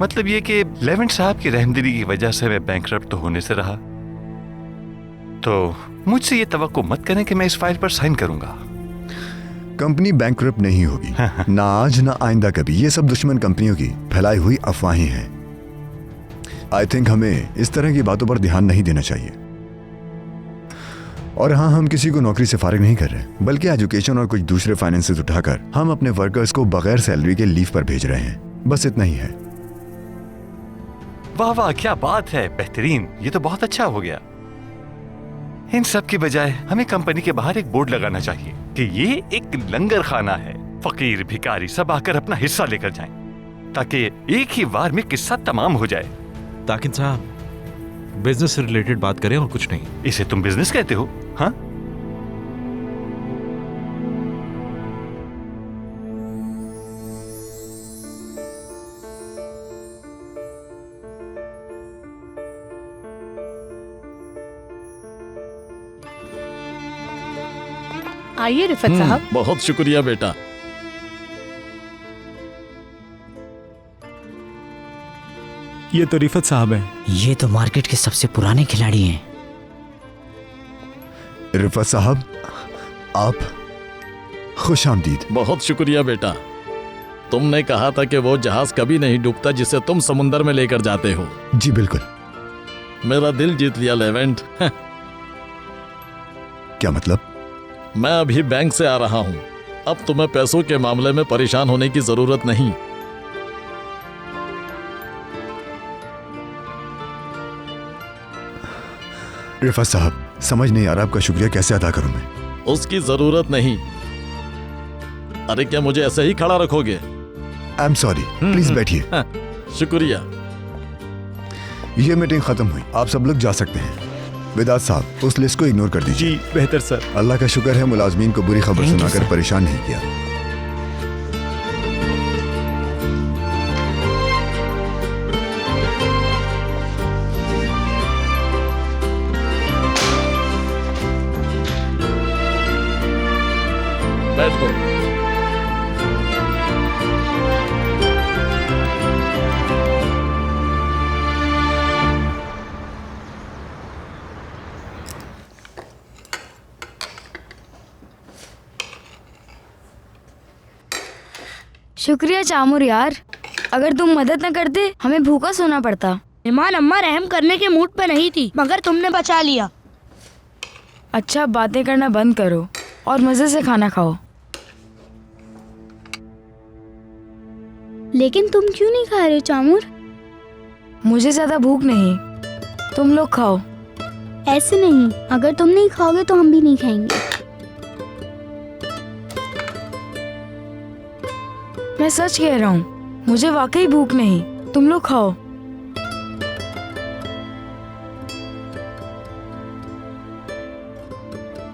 Speaker 10: मतलब ये कि लेवेंट साहब की रहमदिली की वजह से मैं बैंकरप्ट तो होने से रहा, तो मुझसे ये तवक्को मत करें कि मैं इस फाइल पर साइन करूंगा।
Speaker 1: कंपनी बैंकरप्ट नहीं होगी, ना आज ना आइंदा कभी। ये सब दुश्मन कंपनियों की फैलाई हुई अफवाहें हैं। आई थिंक हमें इस तरह की बातों पर ध्यान नहीं देना चाहिए। और हाँ, हम किसी को नौकरी से फारिग नहीं कर रहे, बल्कि एजुकेशन और कुछ दूसरे फाइनेंसेस उठाकर हम अपने वर्कर्स को बगैर सैलरी के लीव पर भेज रहे हैं। बस इतना ही है।
Speaker 10: वाह वाह, क्या बात है, बेहतरीन। ये तो बहुत अच्छा हो गया। इन सब की बजाय हमें कंपनी के बाहर एक बोर्ड लगाना चाहिए कि ये एक लंगर खाना है, फकीर भिखारी सब आकर अपना हिस्सा लेकर जाएं, ताकि एक ही बार में किस्सा तमाम हो जाए।
Speaker 13: ताकिन साहब, बिजनेस से रिलेटेड बात करें और कुछ नहीं।
Speaker 10: इसे तुम बिजनेस कहते हो? हाँ,
Speaker 7: आइए रिफत साहब।
Speaker 12: बहुत शुक्रिया बेटा।
Speaker 17: ये तो रिफत साहब हैं।
Speaker 18: ये तो मार्केट के सबसे पुराने खिलाड़ी हैं।
Speaker 1: रिफत साहब, आप खुश आमदीद।
Speaker 12: बहुत शुक्रिया बेटा। तुमने कहा था कि वो जहाज कभी नहीं डूबता जिसे तुम समुंदर में लेकर जाते हो।
Speaker 1: जी बिल्कुल।
Speaker 12: मेरा दिल जीत लिया लेवेंट।
Speaker 1: क्या मतलब?
Speaker 12: मैं अभी बैंक से आ रहा हूं। अब तुम्हें पैसों के मामले में परेशान होने की जरूरत नहीं।
Speaker 1: रिफत साहब, समझ नहीं आ रहा आपका शुक्रिया कैसे अदा करूं मैं।
Speaker 19: उसकी जरूरत नहीं। अरे क्या मुझे ऐसे ही खड़ा रखोगे?
Speaker 1: आई एम सॉरी, प्लीज बैठिए।
Speaker 19: शुक्रिया।
Speaker 1: ये मीटिंग खत्म हुई, आप सब लोग जा सकते हैं। विदात साहब, उस लिस्ट को इग्नोर कर दीजिए।
Speaker 17: जी बेहतर सर।
Speaker 1: अल्लाह का शुक्र है मुलाजमीन को बुरी खबर सुनाकर परेशान नहीं किया।
Speaker 19: बैठो।
Speaker 16: शुक्रिया चामुर यार, अगर तुम मदद न करते हमें भूखा सोना पड़ता।
Speaker 20: ईमान अम्मा रहम करने के मूड पे नहीं थी, मगर तुमने बचा लिया।
Speaker 16: अच्छा बातें करना बंद करो और मजे से खाना खाओ।
Speaker 2: लेकिन तुम क्यों नहीं खा रहे हो चामुर?
Speaker 16: मुझे ज्यादा भूख नहीं, तुम लोग खाओ।
Speaker 2: ऐसे नहीं, अगर तुम नहीं खाओगे तो हम भी नहीं खाएंगे।
Speaker 16: मैं सच कह रहा हूँ, मुझे वाकई भूख नहीं, तुम लोग खाओ।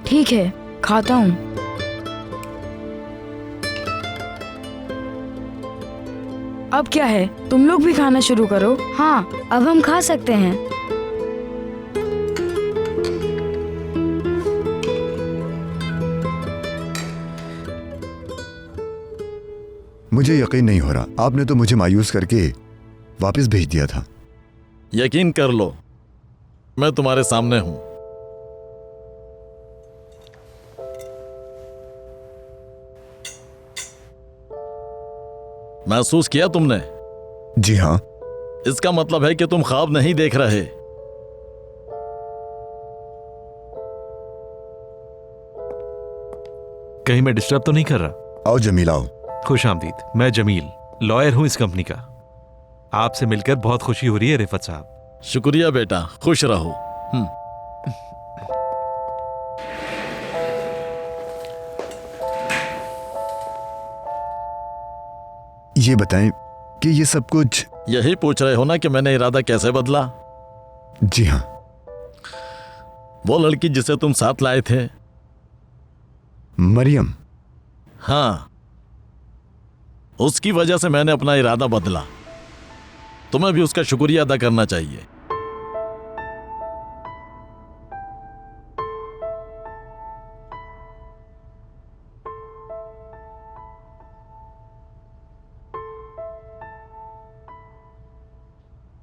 Speaker 16: ठीक है, खाता हूँ। अब क्या है, तुम लोग भी खाना शुरू करो। हाँ, अब हम खा सकते हैं।
Speaker 1: मुझे यकीन नहीं हो रहा, आपने तो मुझे मायूस करके वापस भेज दिया था।
Speaker 19: यकीन कर लो, मैं तुम्हारे सामने हूं। महसूस किया तुमने?
Speaker 1: जी हाँ।
Speaker 19: इसका मतलब है कि तुम ख्वाब नहीं देख रहे।
Speaker 13: कहीं मैं डिस्टर्ब तो नहीं कर रहा?
Speaker 1: आओ जमील आओ।
Speaker 13: खुश आमदीद, मैं जमील, लॉयर हूं इस कंपनी का। आपसे मिलकर बहुत खुशी हो रही है रिफत साहब।
Speaker 19: शुक्रिया बेटा, खुश रहो।
Speaker 1: ये बताएं कि ये सब कुछ
Speaker 19: यही पूछ रहे हो ना कि मैंने इरादा कैसे बदला?
Speaker 1: जी हाँ।
Speaker 19: वो लड़की जिसे तुम साथ लाए थे,
Speaker 1: मरियम।
Speaker 19: हाँ, उसकी वजह से मैंने अपना इरादा बदला। तुम्हें भी उसका शुक्रिया अदा करना चाहिए।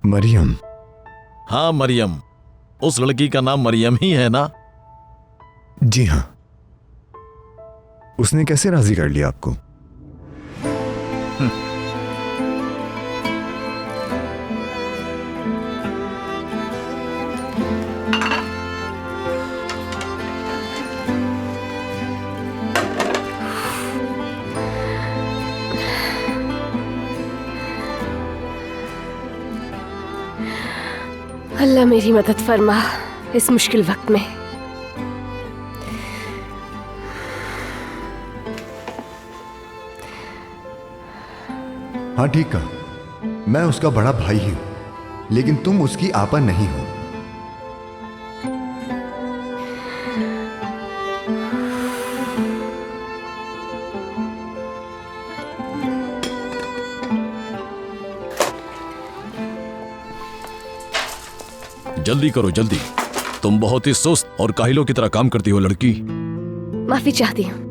Speaker 1: मरियम?
Speaker 19: हाँ मरियम, उस लड़की का नाम मरियम ही है ना?
Speaker 1: जी हाँ। उसने कैसे राजी कर लिया आपको?
Speaker 8: अल्लाह मेरी मदद फरमा इस मुश्किल वक्त में।
Speaker 1: हाँ ठीक कहा, मैं उसका बड़ा भाई ही हूं, लेकिन तुम उसकी आपा नहीं हो।
Speaker 19: जल्दी करो जल्दी, तुम बहुत ही सुस्त और काहिलों की तरह काम करती हो लड़की।
Speaker 8: माफी चाहती हूँ।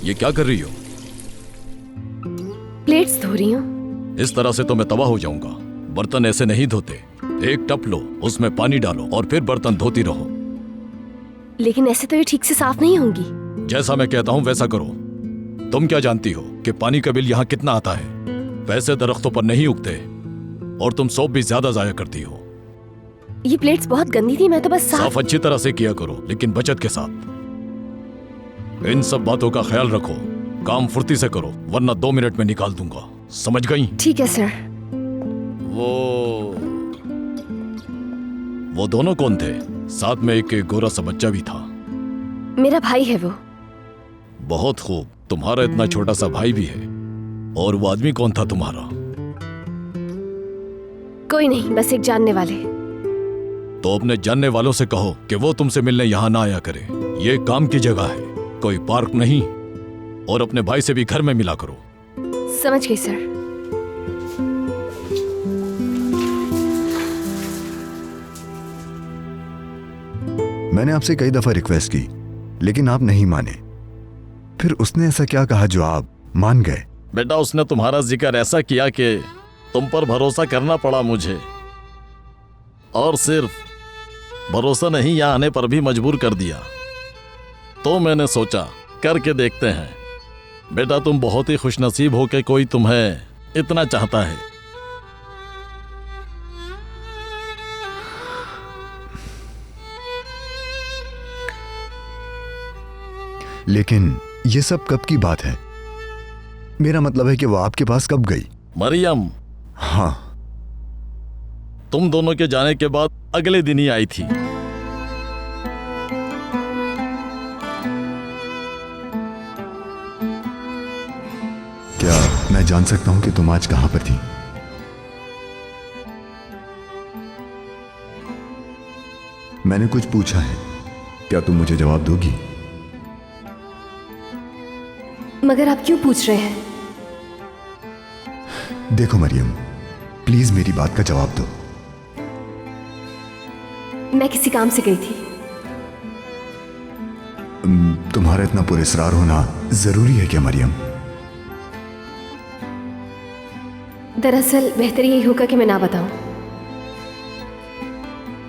Speaker 19: ये क्या कर रही हो?
Speaker 8: प्लेट्स धो रही हूँ।
Speaker 19: इस तरह से तो मैं तबाह हो जाऊंगा। बर्तन ऐसे नहीं धोते। एक टप लो, उसमें पानी डालो और फिर बर्तन धोती रहो।
Speaker 8: लेकिन ऐसे तो ये ठीक से साफ नहीं होंगी।
Speaker 19: जैसा मैं कहता हूं वैसा करो। तुम क्या जानती हो कि पानी का बिल यहाँ कितना आता है? पैसे दरख्तों पर नहीं उगते और तुम सोप भी ज्यादा जाया करती हो।
Speaker 8: ये प्लेट्स बहुत गंदी थी, मैं तो बस
Speaker 19: साफ अच्छी तरह से किया करो, लेकिन बचत के साथ। इन सब बातों का ख्याल रखो। काम फुर्ती से करो, वरना 2 मिनट में निकाल दूंगा। समझ गई?
Speaker 8: ठीक है सर।
Speaker 19: वो दोनों कौन थे? साथ में एक गोरा सा बच्चा भी था।
Speaker 8: मेरा भाई है वो।
Speaker 19: बहुत खूब, तुम्हारा इतना छोटा सा भाई भी है। और वो आदमी कौन था तुम्हारा?
Speaker 8: कोई नहीं, बस एक जानने वाले।
Speaker 19: तो अपने जानने वालों से कहो कि वो तुमसे मिलने यहाँ ना आया करे। ये काम की जगह है, कोई पार्क नहीं। और अपने भाई से भी घर में मिला करो।
Speaker 8: समझ गई सर।
Speaker 1: मैंने आपसे कई दफा रिक्वेस्ट की, लेकिन आप नहीं माने। फिर उसने ऐसा क्या कहा जो आप मान गए?
Speaker 19: बेटा, उसने तुम्हारा जिक्र ऐसा किया कि तुम पर भरोसा करना पड़ा मुझे। और सिर्फ भरोसा नहीं, यहाँ आने पर भी मजबूर कर दिया। तो मैंने सोचा करके देखते हैं। बेटा, तुम बहुत ही खुशनसीब हो कि कोई तुम्हें इतना चाहता है।
Speaker 1: लेकिन ये सब कब की बात है? मेरा मतलब है कि वो आपके पास कब गई?
Speaker 19: मरियम।
Speaker 1: हाँ।
Speaker 19: तुम दोनों के जाने के बाद अगले दिन ही आई थी।
Speaker 1: क्या मैं जान सकता हूं कि तुम आज कहां पर थी? मैंने कुछ पूछा है, क्या तुम मुझे जवाब दोगी?
Speaker 8: मगर आप क्यों पूछ रहे हैं?
Speaker 1: देखो मरियम, प्लीज मेरी बात का जवाब दो।
Speaker 8: मैं किसी काम से गई थी।
Speaker 1: तुम्हारा इतना पुरस्कार होना जरूरी है क्या मरियम?
Speaker 8: दरअसल बेहतर यही होगा कि मैं ना बताऊं।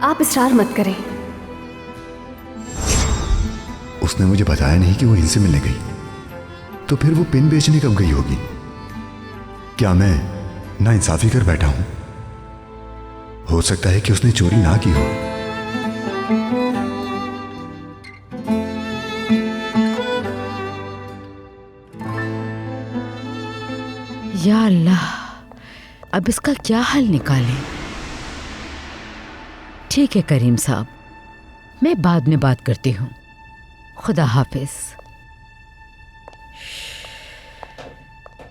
Speaker 8: आप इसरार मत करें।
Speaker 1: उसने मुझे बताया नहीं कि वो इनसे मिलने गई, तो फिर वो पिन बेचने कब गई होगी? क्या मैं नाइंसाफी कर बैठा हूं? हो सकता है कि उसने चोरी ना की हो।
Speaker 6: या अल्लाह, अब इसका क्या हल निकालें? ठीक है करीम साहब, मैं बाद में बात करती हूँ। खुदा हाफिज।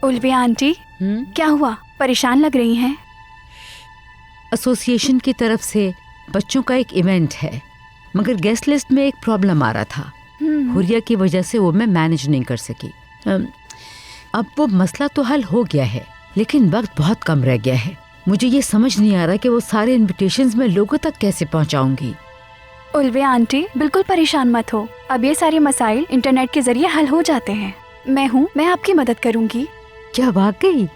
Speaker 3: उल्विया आंटी, क्या हुआ? परेशान लग रही हैं?
Speaker 6: एसोसिएशन की तरफ से बच्चों का एक इवेंट है, मगर गेस्ट लिस्ट में एक प्रॉब्लम आ रहा था। हुरिया की वजह से वो मैं मैनेज नहीं कर सकी। अब वो मसला तो हल हो गया है, लेकिन वक्त बहुत कम रह गया है। मुझे ये समझ नहीं आ रहा कि वो सारे इनविटेशंस मैं लोगों तक कैसे पहुंचाऊंगी।
Speaker 3: उल्विया आंटी, बिल्कुल परेशान मत हो। अब ये सारे मसाइल इंटरनेट के जरिए हल हो जाते हैं। मैं हूँ, मैं आपकी मदद करूंगी।
Speaker 6: क्या वाकई?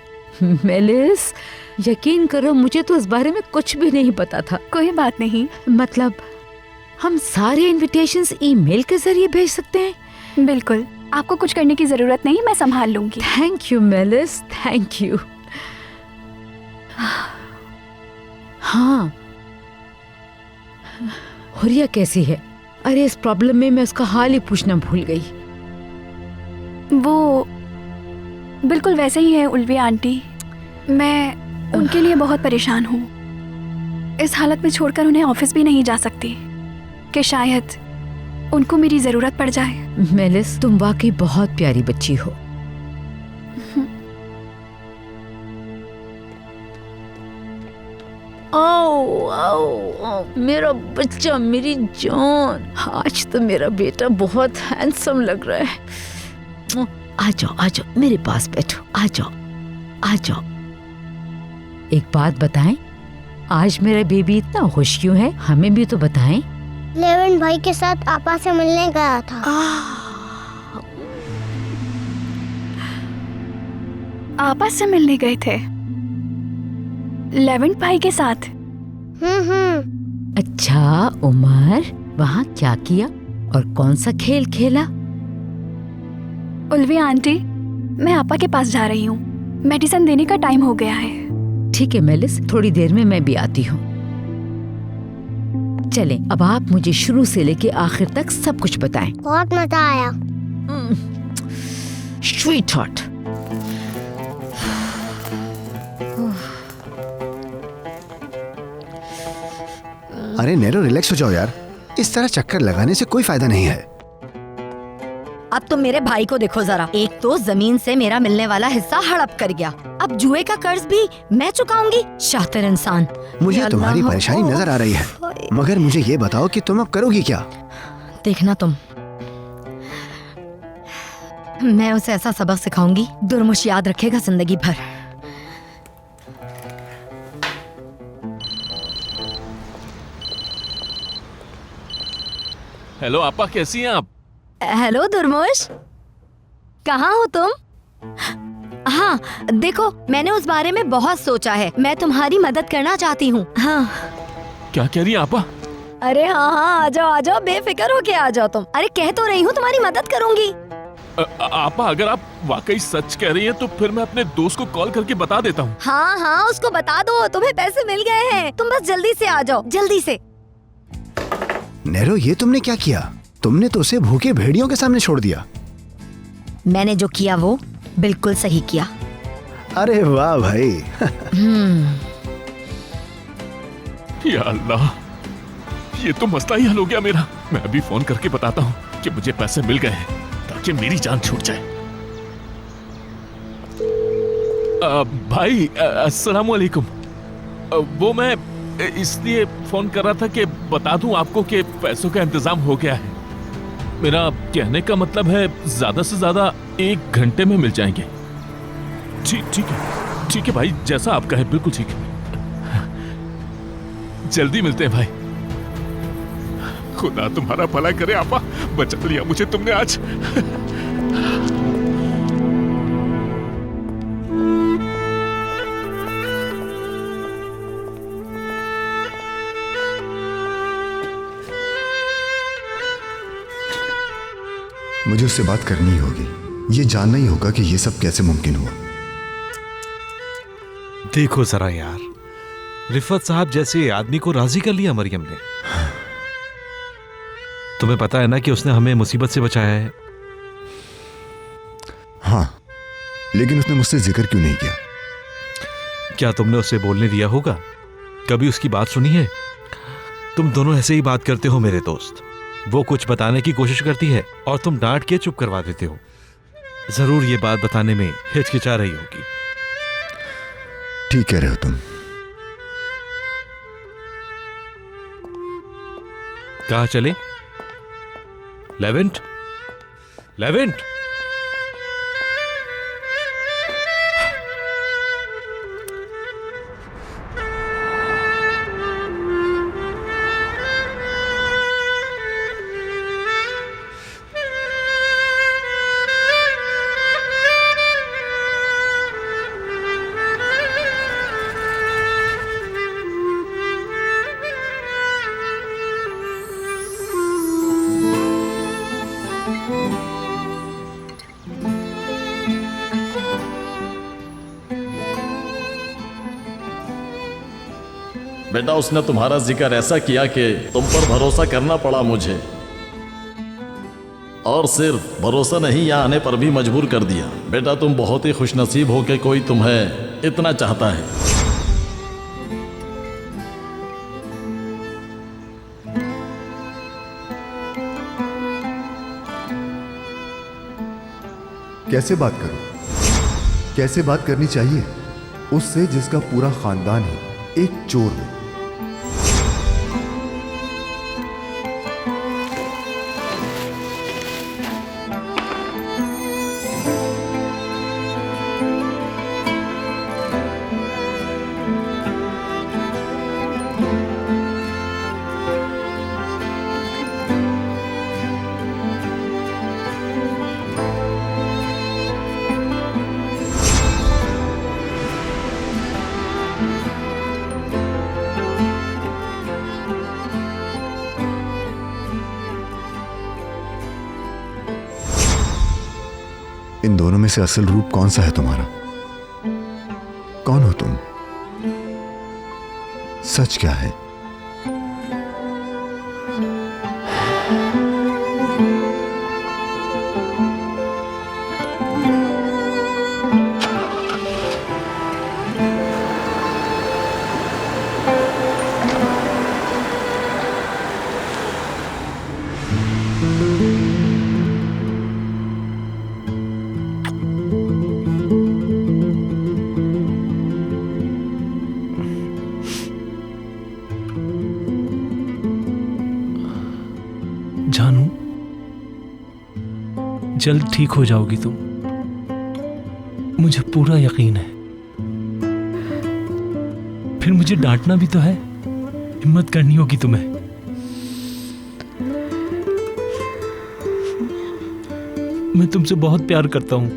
Speaker 6: मेलिस, यकीन करो मुझे तो इस बारे में कुछ भी नहीं पता था।
Speaker 3: कोई बात नहीं।
Speaker 6: मतलब हम सारे इनविटेशंस ईमेल के जरिए भेज सकते हैं?
Speaker 3: बिल्कुल, आपको कुछ करने की जरूरत नहीं, मैं संभाल लूंगी।
Speaker 6: Thank you malice, thank you. हाँ, हुरिया कैसी है? अरे इस प्रॉब्लम में मैं उसका हाल ही पूछना भूल गई।
Speaker 3: वो बिल्कुल वैसे ही है उल्विया आंटी। मैं उनके लिए बहुत परेशान हूँ। इस हालत में छोड़कर उन्हें ऑफिस भी नहीं जा सकती कि शायद उनको मेरी जरूरत पड़ जाए।
Speaker 6: मेलिस, तुम वाकई बहुत प्यारी बच्ची हो। आओ, आओ, आओ, मेरा बच्चा, मेरी जान। आज तो मेरा बेटा बहुत हैंडसम लग रहा है। आ जाओ, आ जाओ, मेरे पास बैठो। आ जाओ, आ जाओ। एक बात बताएं, आज मेरा बेबी इतना खुश क्यों है? हमें भी तो बताएं।
Speaker 2: लेविन भाई के साथ आपा से मिलने गया था।
Speaker 3: आपा से मिलने गए थे? लेविन भाई के साथ?
Speaker 6: अच्छा उमर, वहाँ क्या किया और कौन सा खेल खेला?
Speaker 3: उल्विया आंटी, मैं आपा के पास जा रही हूँ। मेडिसिन देने का टाइम हो गया है।
Speaker 6: ठीक है मेलिस, थोड़ी देर में मैं भी आती हूँ। चलें, अब आप मुझे शुरू से लेके आखिर तक सब कुछ बताएं।
Speaker 2: बहुत मजा आया।
Speaker 6: Sweet hot.
Speaker 15: अरे नेरो रिलैक्स हो जाओ यार, इस तरह चक्कर लगाने से कोई फायदा नहीं है।
Speaker 11: अब तुम मेरे भाई को देखो जरा, एक तो जमीन से मेरा मिलने वाला हिस्सा हड़प कर गया, अब जुए का कर्ज भी मैं चुकाऊंगी। शातिर इंसान।
Speaker 15: मुझे तुम्हारी परेशानी नजर आ रही है, मगर मुझे ये बताओ कि तुम अब करोगी क्या?
Speaker 11: देखना तुम, मैं उसे ऐसा सबक सिखाऊंगी, दुर्मुश याद रखेगा जिंदगी भर।
Speaker 9: हेलो आपा, कैसी हैं आप?
Speaker 11: हेलो दुर्मुश, कहाँ हो तुम? हाँ देखो, मैंने उस बारे में बहुत सोचा है, मैं तुम्हारी मदद करना चाहती हूँ। हाँ।
Speaker 9: क्या कह रही हैं आपा?
Speaker 11: अरे हाँ हाँ, आ जाओ आ जाओ, बेफिक्र होके आ जाओ तुम। अरे कह तो रही हूँ तुम्हारी मदद करूंगी।
Speaker 9: आपा, अगर आप वाकई सच कह रही हैं तो फिर मैं अपने दोस्त को कॉल करके बता देता हूँ।
Speaker 11: हाँ हाँ, उसको बता दो, तुम्हें पैसे मिल गए हैं, तुम बस जल्दी से आ जाओ, जल्दी से।
Speaker 15: नेरो, ये तुमने क्या किया? तुमने तो उसे भूखे भेड़ियों के सामने छोड़ दिया।
Speaker 11: मैंने जो किया वो बिल्कुल सही किया।
Speaker 15: अरे वाह भाई।
Speaker 9: या अल्लाह, ये तो मसला ही हल हो गया मेरा। मैं अभी फोन करके बताता हूँ कि मुझे पैसे मिल गए हैं, ताकि मेरी जान छूट जाए। भाई अस्सलाम वालेकुम। वो मैं इसलिए फोन कर रहा था कि बता दूं आपको कि पैसों का इंतजाम हो गया है। मेरा कहने का मतलब है ज्यादा से ज्यादा 1 घंटे में मिल जाएंगे। ठीक है भाई, जैसा आप कहें, बिल्कुल ठीक है। जल्दी मिलते हैं भाई। खुदा तुम्हारा भला करे आपा, बचा लिया मुझे तुमने आज।
Speaker 1: मुझे उससे बात करनी ही होगी, ये जानना ही होगा कि ये सब कैसे मुमकिन हुआ।
Speaker 13: देखो जरा यार, रिफत साहब जैसे आदमी को राजी कर लिया मरियम ने। तुम्हें पता है ना कि उसने हमें मुसीबत से बचाया है।
Speaker 1: हाँ, लेकिन उसने मुझसे जिक्र क्यों नहीं किया?
Speaker 13: क्या तुमने उसे बोलने दिया होगा? कभी उसकी बात सुनी है? तुम दोनों ऐसे ही बात करते हो मेरे दोस्त। वो कुछ बताने की कोशिश करती है और तुम डांट के चुप करवा देते हो। जरूर ये बात बताने में हिचकिचा रही होगी।
Speaker 1: ठीक कह रहे हो तुम।
Speaker 13: कहाँ चले? Levant, Levant.
Speaker 19: बेटा, उसने तुम्हारा जिक्र ऐसा किया कि तुम पर भरोसा करना पड़ा मुझे, और सिर्फ भरोसा नहीं, यहाँ आने पर भी मजबूर कर दिया। बेटा, तुम बहुत ही खुशनसीब हो कि कोई तुम्हें इतना चाहता है।
Speaker 1: कैसे बात करूं? कैसे बात करनी चाहिए उससे जिसका पूरा खानदान ही एक चोर हो? इन दोनों में से असल रूप कौन सा है तुम्हारा? कौन हो तुम? सच क्या है?
Speaker 14: जानू, जल्द ठीक हो जाओगी तुम, मुझे पूरा यकीन है। फिर मुझे डांटना भी तो है, हिम्मत करनी होगी तुम्हें। मैं तुमसे बहुत प्यार करता हूं,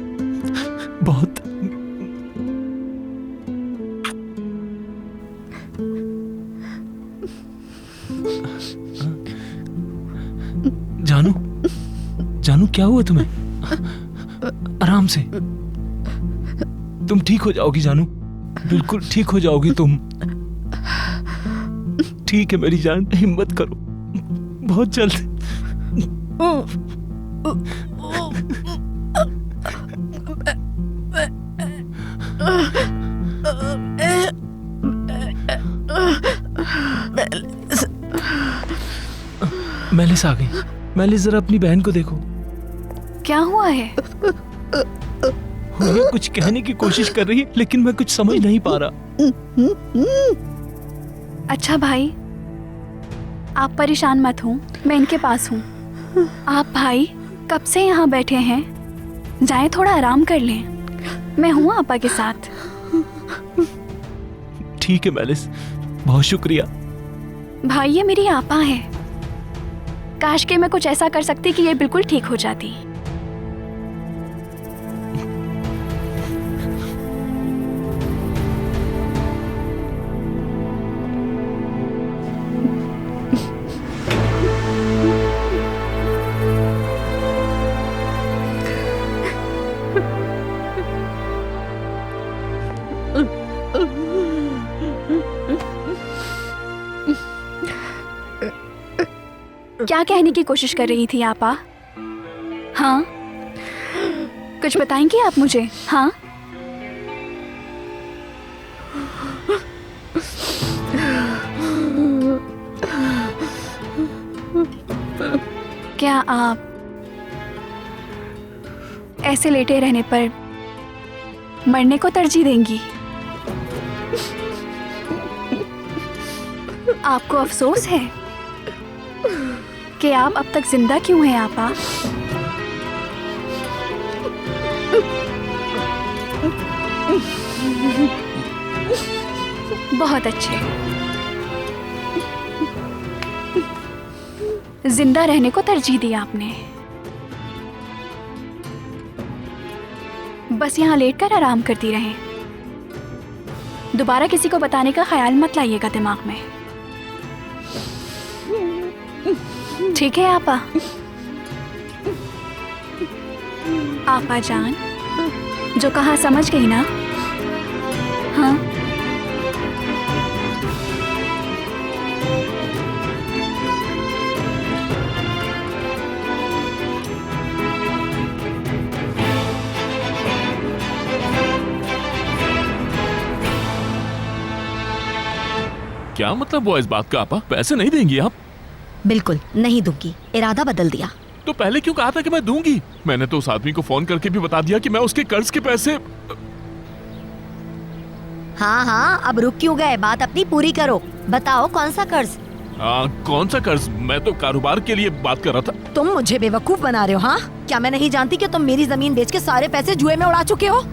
Speaker 14: बहुत। जानू, जानू क्या हुआ तुम्हें? आराम से, तुम ठीक हो जाओगी जानू, बिल्कुल ठीक हो जाओगी तुम। ठीक है मेरी जान, हिम्मत करो, बहुत जल्द। मेलिस आ गई। मेलिस, जरा अपनी बहन को देखो।
Speaker 3: क्या हुआ है?
Speaker 14: वो कुछ कहने की कोशिश कर रही है, लेकिन मैं कुछ समझ नहीं पा रहा।
Speaker 3: अच्छा भाई, आप परेशान मत हो, मैं इनके पास हूँ। आप भाई कब से यहाँ बैठे हैं? जाएं, थोड़ा आराम कर लें, मैं हूँ आपा के साथ।
Speaker 14: ठीक है मेलिस, बहुत शुक्रिया।
Speaker 3: भाई ये मेरी आपा है, काश के मैं कुछ ऐसा कर सकती कि ये बिल्कुल ठीक हो जाती। क्या कहने की कोशिश कर रही थी आपा? हाँ, कुछ बताएंगी आप मुझे? हाँ, क्या आप ऐसे लेटे रहने पर मरने को तरजीह देंगी? आपको अफसोस है कि आप अब तक जिंदा क्यों हैं आपा? बहुत अच्छे, जिंदा रहने को तरजीह दी आपने। बस यहाँ लेटकर आराम करती रहें, दोबारा किसी को बताने का ख्याल मत लाइएगा दिमाग में, ठीक है आपा? आपा जान, जो कहा समझ गई ना? हाँ,
Speaker 9: क्या मतलब हुआ इस बात का आपा? पैसे नहीं देंगी आप?
Speaker 11: बिल्कुल नहीं दूंगी, इरादा बदल दिया।
Speaker 9: तो पहले क्यों कहा था कि मैं दूंगी? मैंने तो उस आदमी को फोन करके भी बता दिया कि मैं उसके कर्ज के पैसे।
Speaker 11: हाँ हाँ, अब रुक क्यों गए? बात अपनी पूरी करो, बताओ कौन सा कर्ज?
Speaker 9: कौन सा कर्ज? मैं तो कारोबार के लिए बात कर रहा था।
Speaker 11: तुम मुझे बेवकूफ बना रहे हो? हाँ, क्या मैं नहीं जानती कि तुम मेरी जमीन बेच के सारे पैसे जुए में उड़ा चुके हो?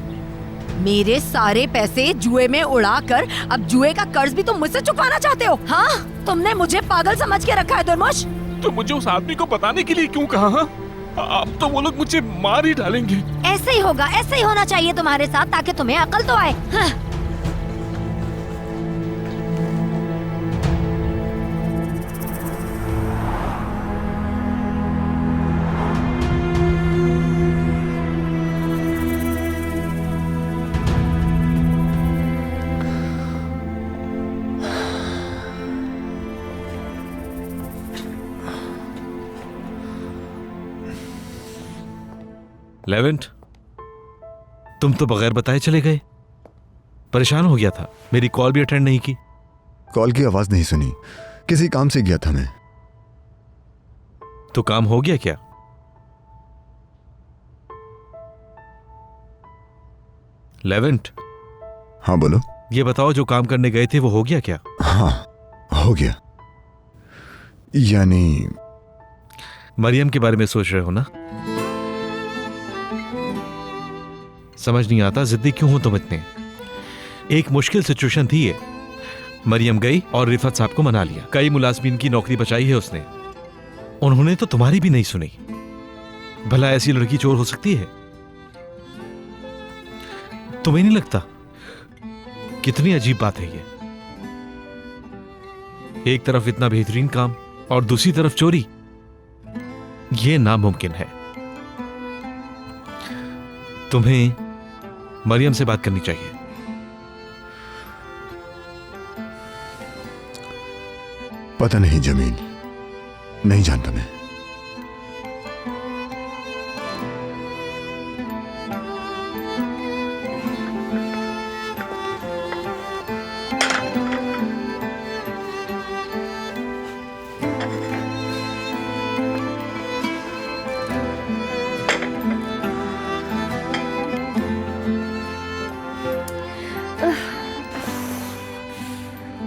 Speaker 11: मेरे सारे पैसे जुए में उड़ाकर अब जुए का कर्ज भी तुम मुझसे चुकाना चाहते हो? हाँ, तुमने मुझे पागल समझ के रखा है दुर्मुश।
Speaker 9: तो मुझे उस आदमी को बताने के लिए क्यों कहा? अब तो वो लोग मुझे मार ही डालेंगे।
Speaker 11: ऐसे ही होगा, ऐसे ही होना चाहिए तुम्हारे साथ, ताकि तुम्हें अकल तो आए। हाँ।
Speaker 13: लेवेंट, तुम तो बगैर बताए चले गए। परेशान हो गया था, मेरी कॉल भी अटेंड नहीं की।
Speaker 1: कॉल की आवाज नहीं सुनी, किसी काम से गया था मैं।
Speaker 13: तो काम हो गया क्या? लेवेंट।
Speaker 1: हाँ बोलो।
Speaker 13: ये बताओ, जो काम करने गए थे वो हो गया क्या?
Speaker 1: हाँ हो गया। यानी
Speaker 13: मरियम के बारे में सोच रहे हो ना? समझ नहीं आता जिद्दी क्यों हो तुम इतने। एक मुश्किल सिचुएशन थी ये। मरियम गई और रिफत साहब को मना लिया। कई मुलाजमीन की नौकरी बचाई है उसने। उन्होंने तो तुम्हारी भी नहीं सुनी। भला ऐसी लड़की चोर हो सकती है? तुम्हें नहीं लगता? कितनी अजीब बात है ये। एक तरफ इतना बेहतरीन काम और दूसरी तरफ चोरी। ये नामुमकिन है। तुम्हें मरियम से बात करनी चाहिए।
Speaker 1: पता नहीं जमील, नहीं जानता मैं।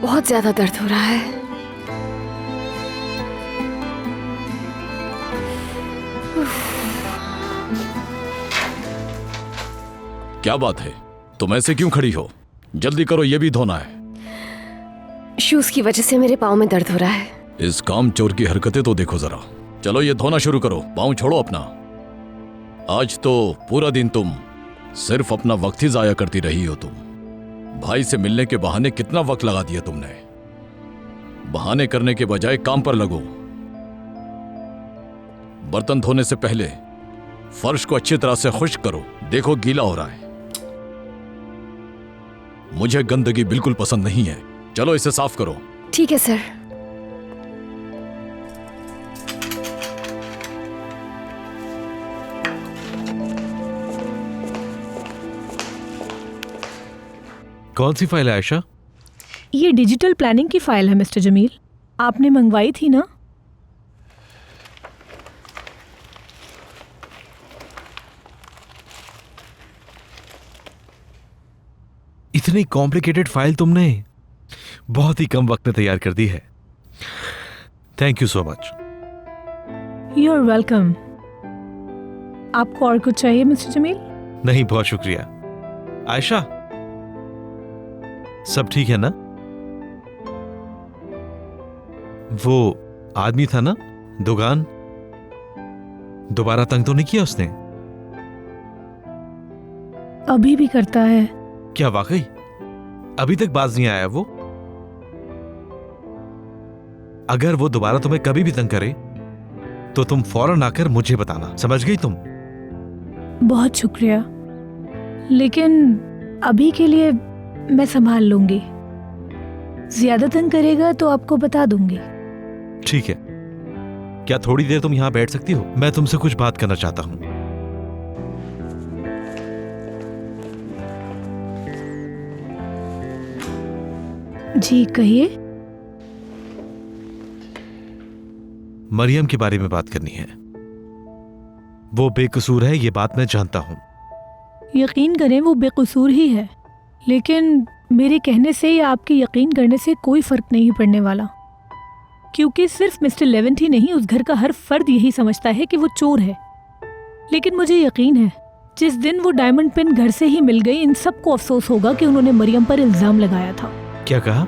Speaker 8: बहुत ज्यादा दर्द हो रहा है।
Speaker 19: क्या बात है, तुम ऐसे क्यों खड़ी हो? जल्दी करो, ये भी धोना है।
Speaker 8: शूज की वजह से मेरे पाँव में दर्द हो रहा है।
Speaker 19: इस काम चोर की हरकतें तो देखो जरा। चलो ये धोना शुरू करो, पाँव छोड़ो अपना। आज तो पूरा दिन तुम सिर्फ अपना वक्त ही जाया करती रही हो। तुम भाई से मिलने के बहाने कितना वक्त लगा दिया तुमने। बहाने करने के बजाय काम पर लगो। बर्तन धोने से पहले फर्श को अच्छी तरह से खुश्क करो। देखो गीला हो रहा है। मुझे गंदगी बिल्कुल पसंद नहीं है। चलो इसे साफ करो।
Speaker 8: ठीक है सर।
Speaker 13: कौन सी फाइल है आयशा?
Speaker 4: ये डिजिटल प्लानिंग की फाइल है मिस्टर जमील। आपने मंगवाई थी ना?
Speaker 13: इतनी कॉम्प्लिकेटेड फाइल तुमने बहुत ही कम वक्त में तैयार कर दी है। Thank you so much.
Speaker 4: You are welcome. आपको और कुछ चाहिए मिस्टर जमील?
Speaker 13: नहीं, बहुत शुक्रिया। आयशा, सब ठीक है ना? वो आदमी था ना दुगान, दोबारा तंग तो नहीं किया उसने?
Speaker 4: अभी भी करता है।
Speaker 13: क्या वाकई? अभी तक बाज नहीं आया वो? अगर वो दोबारा तुम्हें कभी भी तंग करे तो तुम फौरन आकर मुझे बताना, समझ गई तुम?
Speaker 4: बहुत शुक्रिया, लेकिन अभी के लिए मैं संभाल लूंगी। ज्यादा तंग करेगा तो आपको बता दूंगी।
Speaker 13: ठीक है। क्या थोड़ी देर तुम यहां बैठ सकती हो? मैं तुमसे कुछ बात करना चाहता हूं।
Speaker 4: जी कहिए।
Speaker 13: मरियम के बारे में बात करनी है। वो बेकसूर है, ये बात मैं जानता हूं।
Speaker 4: यकीन करें वो बेकसूर ही है, लेकिन मेरे कहने से या आपके यकीन करने से कोई फर्क नहीं पड़ने वाला, क्योंकि सिर्फ मिस्टर लेवेंट ही नहीं, उस घर का हर फर्द यही समझता है कि वो चोर है। लेकिन मुझे यकीन है जिस दिन वो डायमंड पिन घर से ही मिल गई, इन सबको अफसोस होगा कि उन्होंने मरियम पर इल्जाम लगाया था।
Speaker 13: क्या कहा?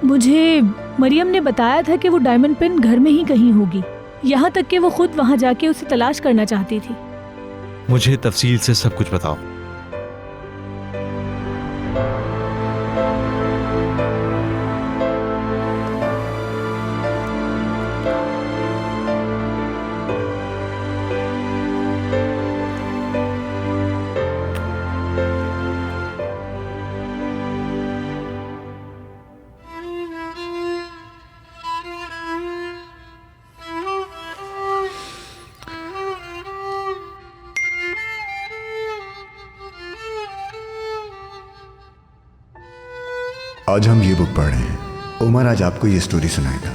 Speaker 4: मुझे मरियम ने बताया था कि वो डायमंड पिन घर में ही कहीं होगी, यहाँ तक कि वो खुद वहां जाके उसे तलाश करना चाहती थी।
Speaker 13: मुझे तफसील से सब कुछ बताओ।
Speaker 1: आज हम ये बुक पढ़ रहे हैं। उमर आज आपको ये स्टोरी सुनाएगा।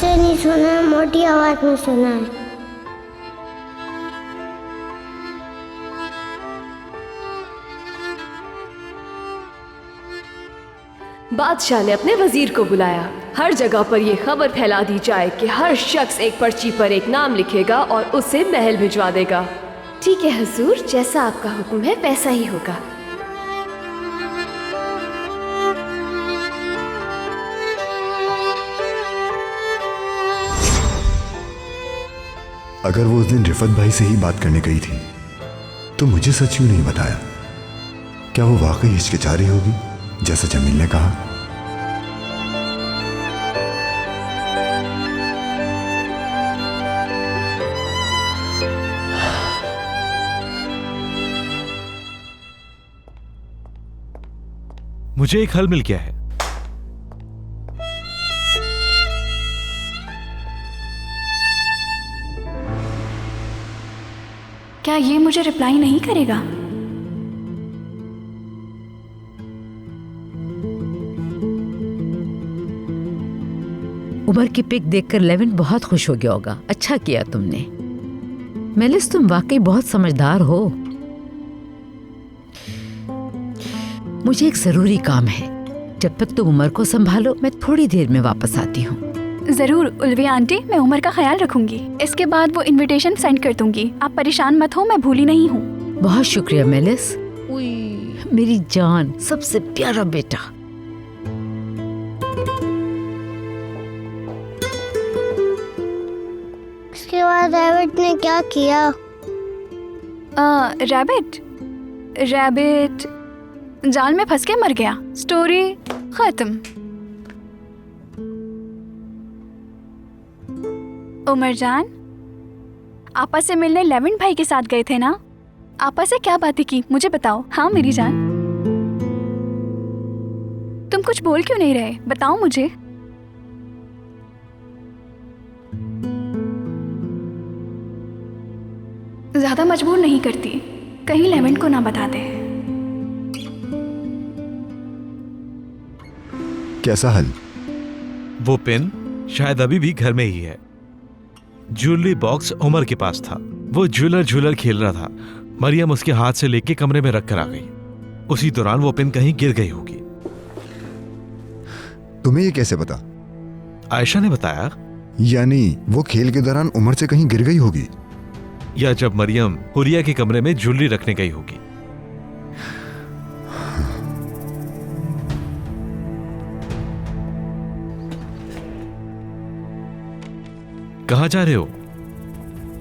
Speaker 2: से नहीं सुना है, मोटी आवाज में सुना है।
Speaker 8: बादशाह ने अपने वजीर को बुलाया। हर जगह पर यह खबर फैला दी जाए कि हर शख्स एक पर्ची पर एक नाम लिखेगा और उसे महल भिजवा देगा। ठीक है हुजूर, जैसा आपका हुक्म है वैसा ही होगा।
Speaker 1: अगर वो उस दिन रिफत भाई से ही बात करने गई थी तो मुझे सच क्यों नहीं बताया? क्या वो वाकई हिचकिचा रही होगी जैसा जमील ने कहा?
Speaker 13: मुझे एक हल मिल गया है।
Speaker 3: क्या ये मुझे रिप्लाई नहीं करेगा?
Speaker 6: उमर की पिक देखकर लेविन बहुत खुश हो गया होगा। अच्छा किया तुमने। मेलिस, तुम वाकई बहुत समझदार हो। मुझे एक जरूरी काम है। जब तक तुम उमर को संभालो, मैं थोड़ी देर में वापस आती हूँ।
Speaker 3: जरूर उल्वी आंटी, मैं उमर का ख्याल रखूंगी। इसके बाद वो इनविटेशन सेंड कर दूंगी। आप परेशान मत हो, मैं भूली नहीं हूँ।
Speaker 6: बहुत शुक्रिया मेलिस, मेरी जान, सबसे प्यारा बेटा।
Speaker 2: इसके बाद रैबिट ने क्या किया?
Speaker 3: रैबिट जाल में फंस के मर गया। स्टोरी खत्म। उमर जान, आपा से मिलने लेविन भाई के साथ गए थे ना? आपा से क्या बातें की मुझे बताओ। हाँ मेरी जान, तुम कुछ बोल क्यों नहीं रहे? बताओ मुझे। ज्यादा मजबूर नहीं करती, कहीं लेविन को ना बता दे।
Speaker 1: कैसा हल?
Speaker 13: वो पेन शायद अभी भी घर में ही है। ज्वेलरी बॉक्स उमर के पास था। वो झूलर खेल रहा था। मरियम उसके हाथ से लेके कमरे में रख कर आ गई। उसी दौरान वो पेन कहीं गिर गई होगी।
Speaker 1: तुम्हें ये कैसे पता?
Speaker 13: आयशा ने बताया।
Speaker 1: यानी वो खेल के दौरान उमर से कहीं गिर गई होगी,
Speaker 13: या जब मरियम हुरिया के कमरे में ज्वेलरी रखने गई होगी। कहाँ जा रहे हो?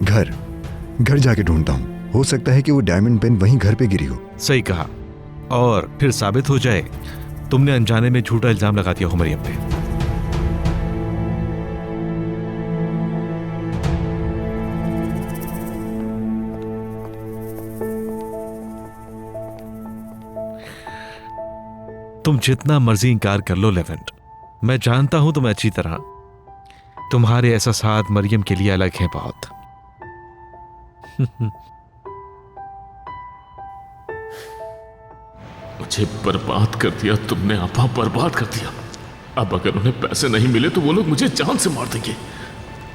Speaker 1: घर जाके ढूंढता हूँ। हो सकता है कि वो डायमंड पेन वहीं घर पे गिरी हो।
Speaker 13: सही कहा। और फिर साबित हो जाए तुमने अनजाने में झूठा इल्जाम लगा दिया हो मरियम पे। तुम जितना मर्जी इंकार कर लो लेवेंट, मैं जानता हूं तुम अच्छी तरह। तुम्हारे एहसास मरियम के लिए अलग हैं बहुत।
Speaker 9: मुझे बर्बाद कर दिया तुमने आपा, बर्बाद कर दिया। अब अगर उन्हें पैसे नहीं मिले तो वो लोग मुझे जान से मार देंगे।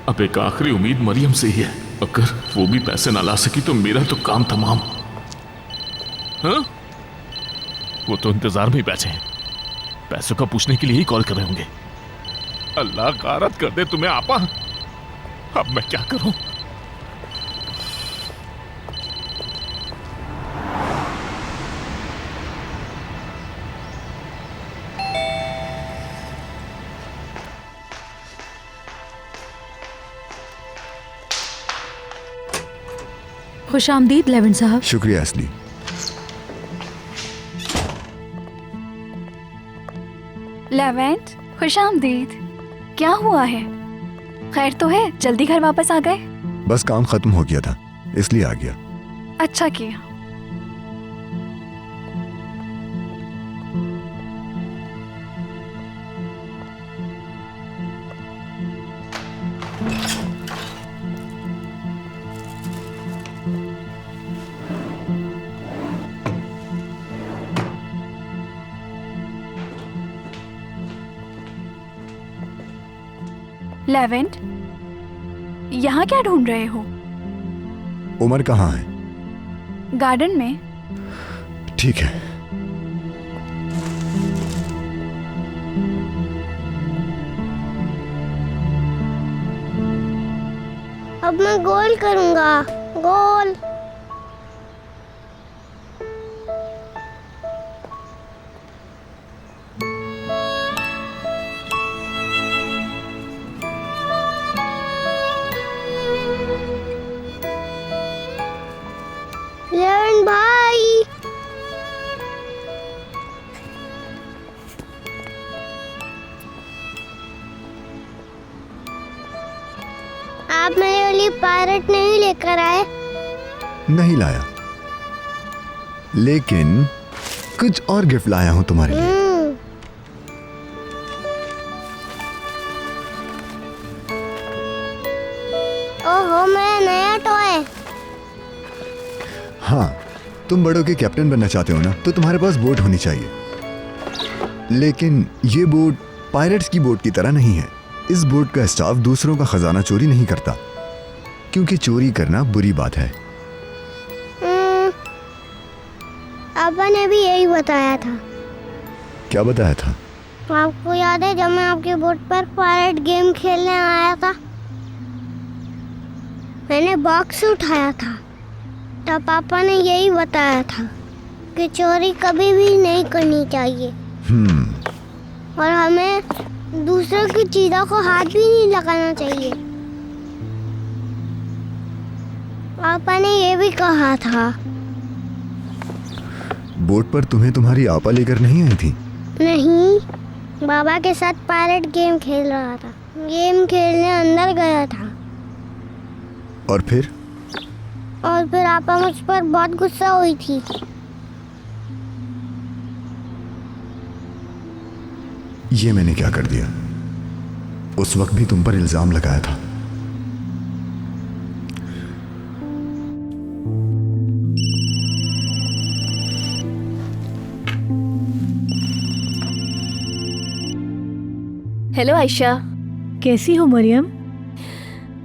Speaker 9: अब एक आखिरी उम्मीद मरियम से ही है। अगर वो भी पैसे ना ला सकी तो मेरा तो काम तमाम। हाँ? वो तो इंतजार में ही बैठे हैं, पैसों का पूछने के लिए ही कॉल कर रहे होंगे। अल्लाह गारत कर दे तुम्हें आपा। अब मैं क्या करूं?
Speaker 6: खुश आमदीद लेविन साहब।
Speaker 1: शुक्रिया असली।
Speaker 3: लेवेंट, खुश आमदीद। क्या हुआ है? खैर तो है? जल्दी घर वापस आ गए?
Speaker 1: बस काम खत्म हो गया था इसलिए आ गया।
Speaker 3: अच्छा किया। लेवेंट, यहाँ क्या ढूंढ रहे हो?
Speaker 1: उमर कहाँ है?
Speaker 3: गार्डन में।
Speaker 1: ठीक है।
Speaker 2: अब मैं गोल करूंगा, गोल। लेवन भाई, आप मेरे लिए पायरेट नहीं लेकर आए?
Speaker 1: नहीं लाया, लेकिन कुछ और गिफ्ट लाया हूं तुम्हारे लिए।
Speaker 2: ओहो, मेरा नया टॉय।
Speaker 1: हाँ, तुम बड़ों के कैप्टन बनना चाहते हो ना, तो तुम्हारे पास बोट होनी चाहिए। लेकिन ये बोट पायरेट्स की बोट की तरह नहीं है। इस बोट का स्टाफ दूसरों का खजाना चोरी नहीं करता, क्योंकि चोरी करना बुरी बात है।
Speaker 2: पापा ने भी यही बताया था।
Speaker 1: क्या बताया था?
Speaker 2: आपको याद है जब मैं आपके बोट पर पायरेट गेम खेलने आया था? मैंने बॉक्स उठाया था, तब पापा ने यही बताया था कि चोरी कभी भी नहीं करनी चाहिए और हमें दूसरों की चीजों को हाथ भी नहीं लगाना चाहिए। पापा ने ये भी कहा था।
Speaker 1: बोट पर तुम्हें तुम्हारी आपा लेकर नहीं आई थी?
Speaker 2: नहीं, बाबा के साथ पायरेट गेम खेल रहा था। गेम खेलने अंदर गया था
Speaker 1: और फिर
Speaker 2: आपा मुझ पर बहुत गुस्सा हुई थी।
Speaker 1: ये मैंने क्या कर दिया? उस वक्त भी तुम पर इल्जाम लगाया था।
Speaker 8: हेलो आयशा।
Speaker 4: कैसी हो मरियम?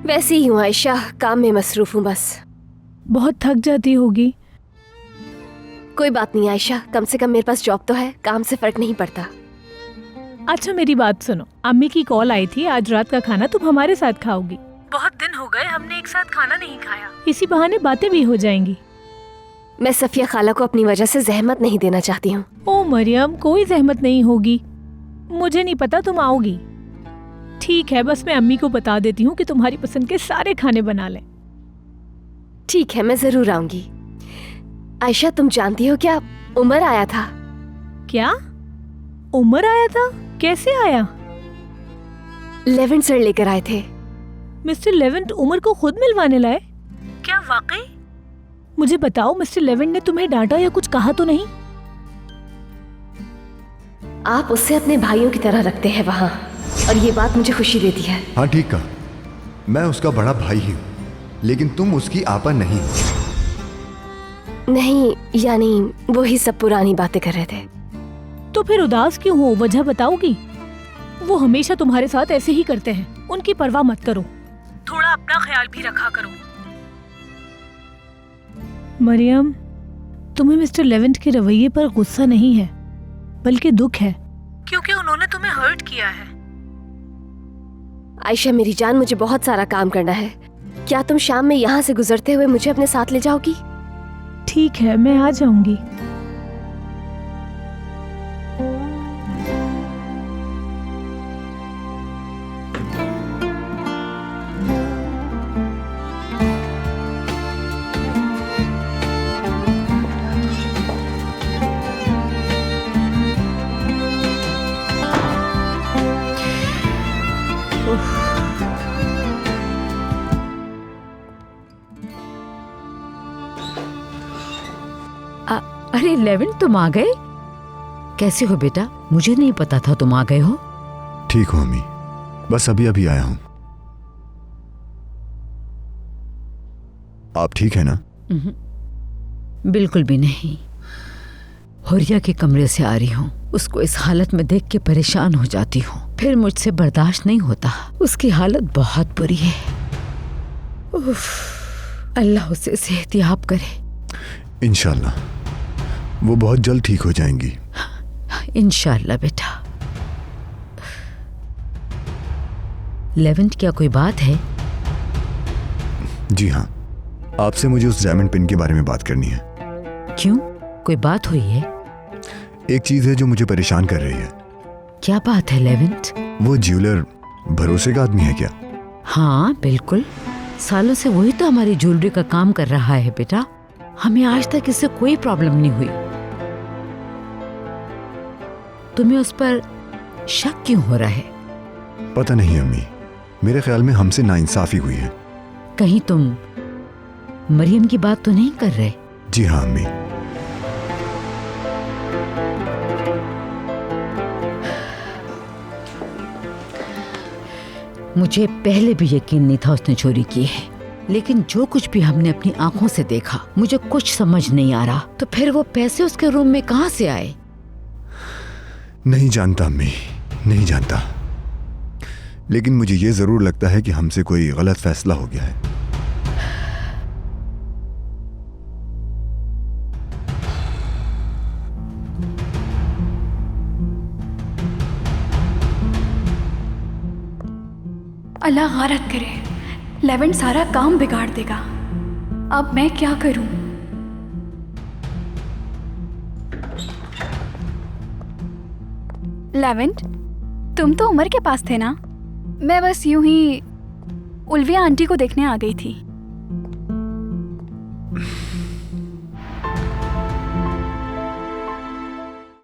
Speaker 8: वैसी ही हूँ आयशा, काम में मसरूफ हूँ बस।
Speaker 4: बहुत थक जाती होगी।
Speaker 8: कोई बात नहीं आयशा, कम से कम मेरे पास जॉब तो है, काम से फर्क नहीं पड़ता।
Speaker 4: अच्छा मेरी बात सुनो, अम्मी की कॉल आई थी, आज रात का खाना तुम हमारे साथ खाओगी।
Speaker 5: बहुत दिन हो गए हमने एक साथ खाना नहीं खाया।
Speaker 4: इसी बहाने बातें भी हो जाएंगी।
Speaker 8: मैं सफिया खाला को अपनी वजह से जहमत नहीं देना चाहती हूँ।
Speaker 4: ओ मरियम, कोई जहमत नहीं होगी। मुझे नहीं पता तुम आओगी। ठीक है, बस मैं अम्मी को बता देती हूँ कि तुम्हारी पसंद के सारे खाने बना लें।
Speaker 8: ठीक है, मैं जरूर आऊंगी। आयशा तुम जानती हो क्या, उमर आया था।
Speaker 4: क्या? उमर आया था? कैसे आया?
Speaker 8: लेवेंट सर लेकर आए थे।
Speaker 4: मिस्टर लेवेंट उमर को खुद मिलवाने लाए?
Speaker 5: क्या वाकई?
Speaker 4: मुझे बताओ, मिस्टर लेवेंट ने तुम्हें डांटा या कुछ कहा तो नहीं?
Speaker 8: आप उससे अपने भाइयों की तरह रखते हैं वहाँ, और ये बात मुझे खुशी देती है।
Speaker 1: हाँ ठीक कहा, मैं उसका बड़ा भाई ही हूँ, लेकिन तुम उसकी आपा नहीं हो।
Speaker 8: नहीं, यानी वो ही सब पुरानी बातें कर रहे थे।
Speaker 4: तो फिर उदास क्यों हो? वजह बताओगी? वो हमेशा तुम्हारे साथ ऐसे ही करते हैं, उनकी परवाह मत करो।
Speaker 5: थोड़ा अपना ख्याल भी रखा करो।
Speaker 4: मरियम, तुम्हें मिस्टर लेवेंट के रवैये पर गुस्सा नहीं है, बल्कि दुख है,
Speaker 5: क्योंकि उन्होंने तुम्हें हर्ट किया है।
Speaker 8: आयशा मेरी जान, मुझे बहुत सारा काम करना है। क्या तुम शाम में यहाँ से गुजरते हुए मुझे अपने साथ ले जाओगी?
Speaker 4: ठीक है, मैं आ जाऊंगी।
Speaker 6: अरे लेवेंट, तुम आ गए? कैसे हो बेटा? मुझे नहीं पता था तुम आ गए हो।
Speaker 1: ठीक हूँ अम्मी, बस अभी अभी आया हूँ। आप ठीक है ना?
Speaker 6: बिल्कुल भी नहीं। हुरिया के कमरे से आ रही हूँ, उसको इस हालत में देख के परेशान हो जाती हूँ। फिर मुझसे बर्दाश्त नहीं होता। उसकी हालत बहुत बुरी है। उफ, अल्लाह उसे सेहतियाब करे।
Speaker 1: इंशाल्लाह वो बहुत जल्द ठीक हो जाएंगी।
Speaker 6: इंशाल्लाह बेटा। लेवेंट, क्या कोई बात है?
Speaker 1: जी हाँ, आपसे मुझे उस डायमंड पिन के बारे में बात करनी है।
Speaker 6: क्यों, कोई बात हुई है?
Speaker 1: एक चीज है जो मुझे परेशान कर रही है।
Speaker 6: क्या बात है लेवेंट?
Speaker 1: वो ज्वेलर भरोसे का आदमी है क्या?
Speaker 6: हाँ बिल्कुल, सालों से वही तो हमारी ज्वेलरी का काम कर रहा है बेटा। हमें आज तक इससे कोई प्रॉब्लम नहीं हुई। तुम्हें उस पर शक क्यों हो रहा है?
Speaker 1: पता नहीं अम्मी, मेरे ख्याल में हमसे नाइंसाफी हुई है।
Speaker 6: कहीं तुम मरियम की बात तो नहीं कर रहे?
Speaker 1: जी हाँ अम्मी।
Speaker 6: मुझे पहले भी यकीन नहीं था उसने चोरी की है, लेकिन जो कुछ भी हमने अपनी आंखों से देखा, मुझे कुछ समझ नहीं आ रहा। तो फिर वो पैसे उसके रूम में कहां से आए?
Speaker 1: नहीं जानता अम्मी, नहीं जानता, लेकिन मुझे ये जरूर लगता है कि हमसे कोई गलत फैसला हो गया है।
Speaker 3: अल्लाह गारत करे, लेवेंट सारा काम बिगाड़ देगा। अब मैं क्या करूं? लेवेंट, तुम तो उमर के पास थे ना? मैं बस यूं ही उल्विया आंटी को देखने आ गई थी।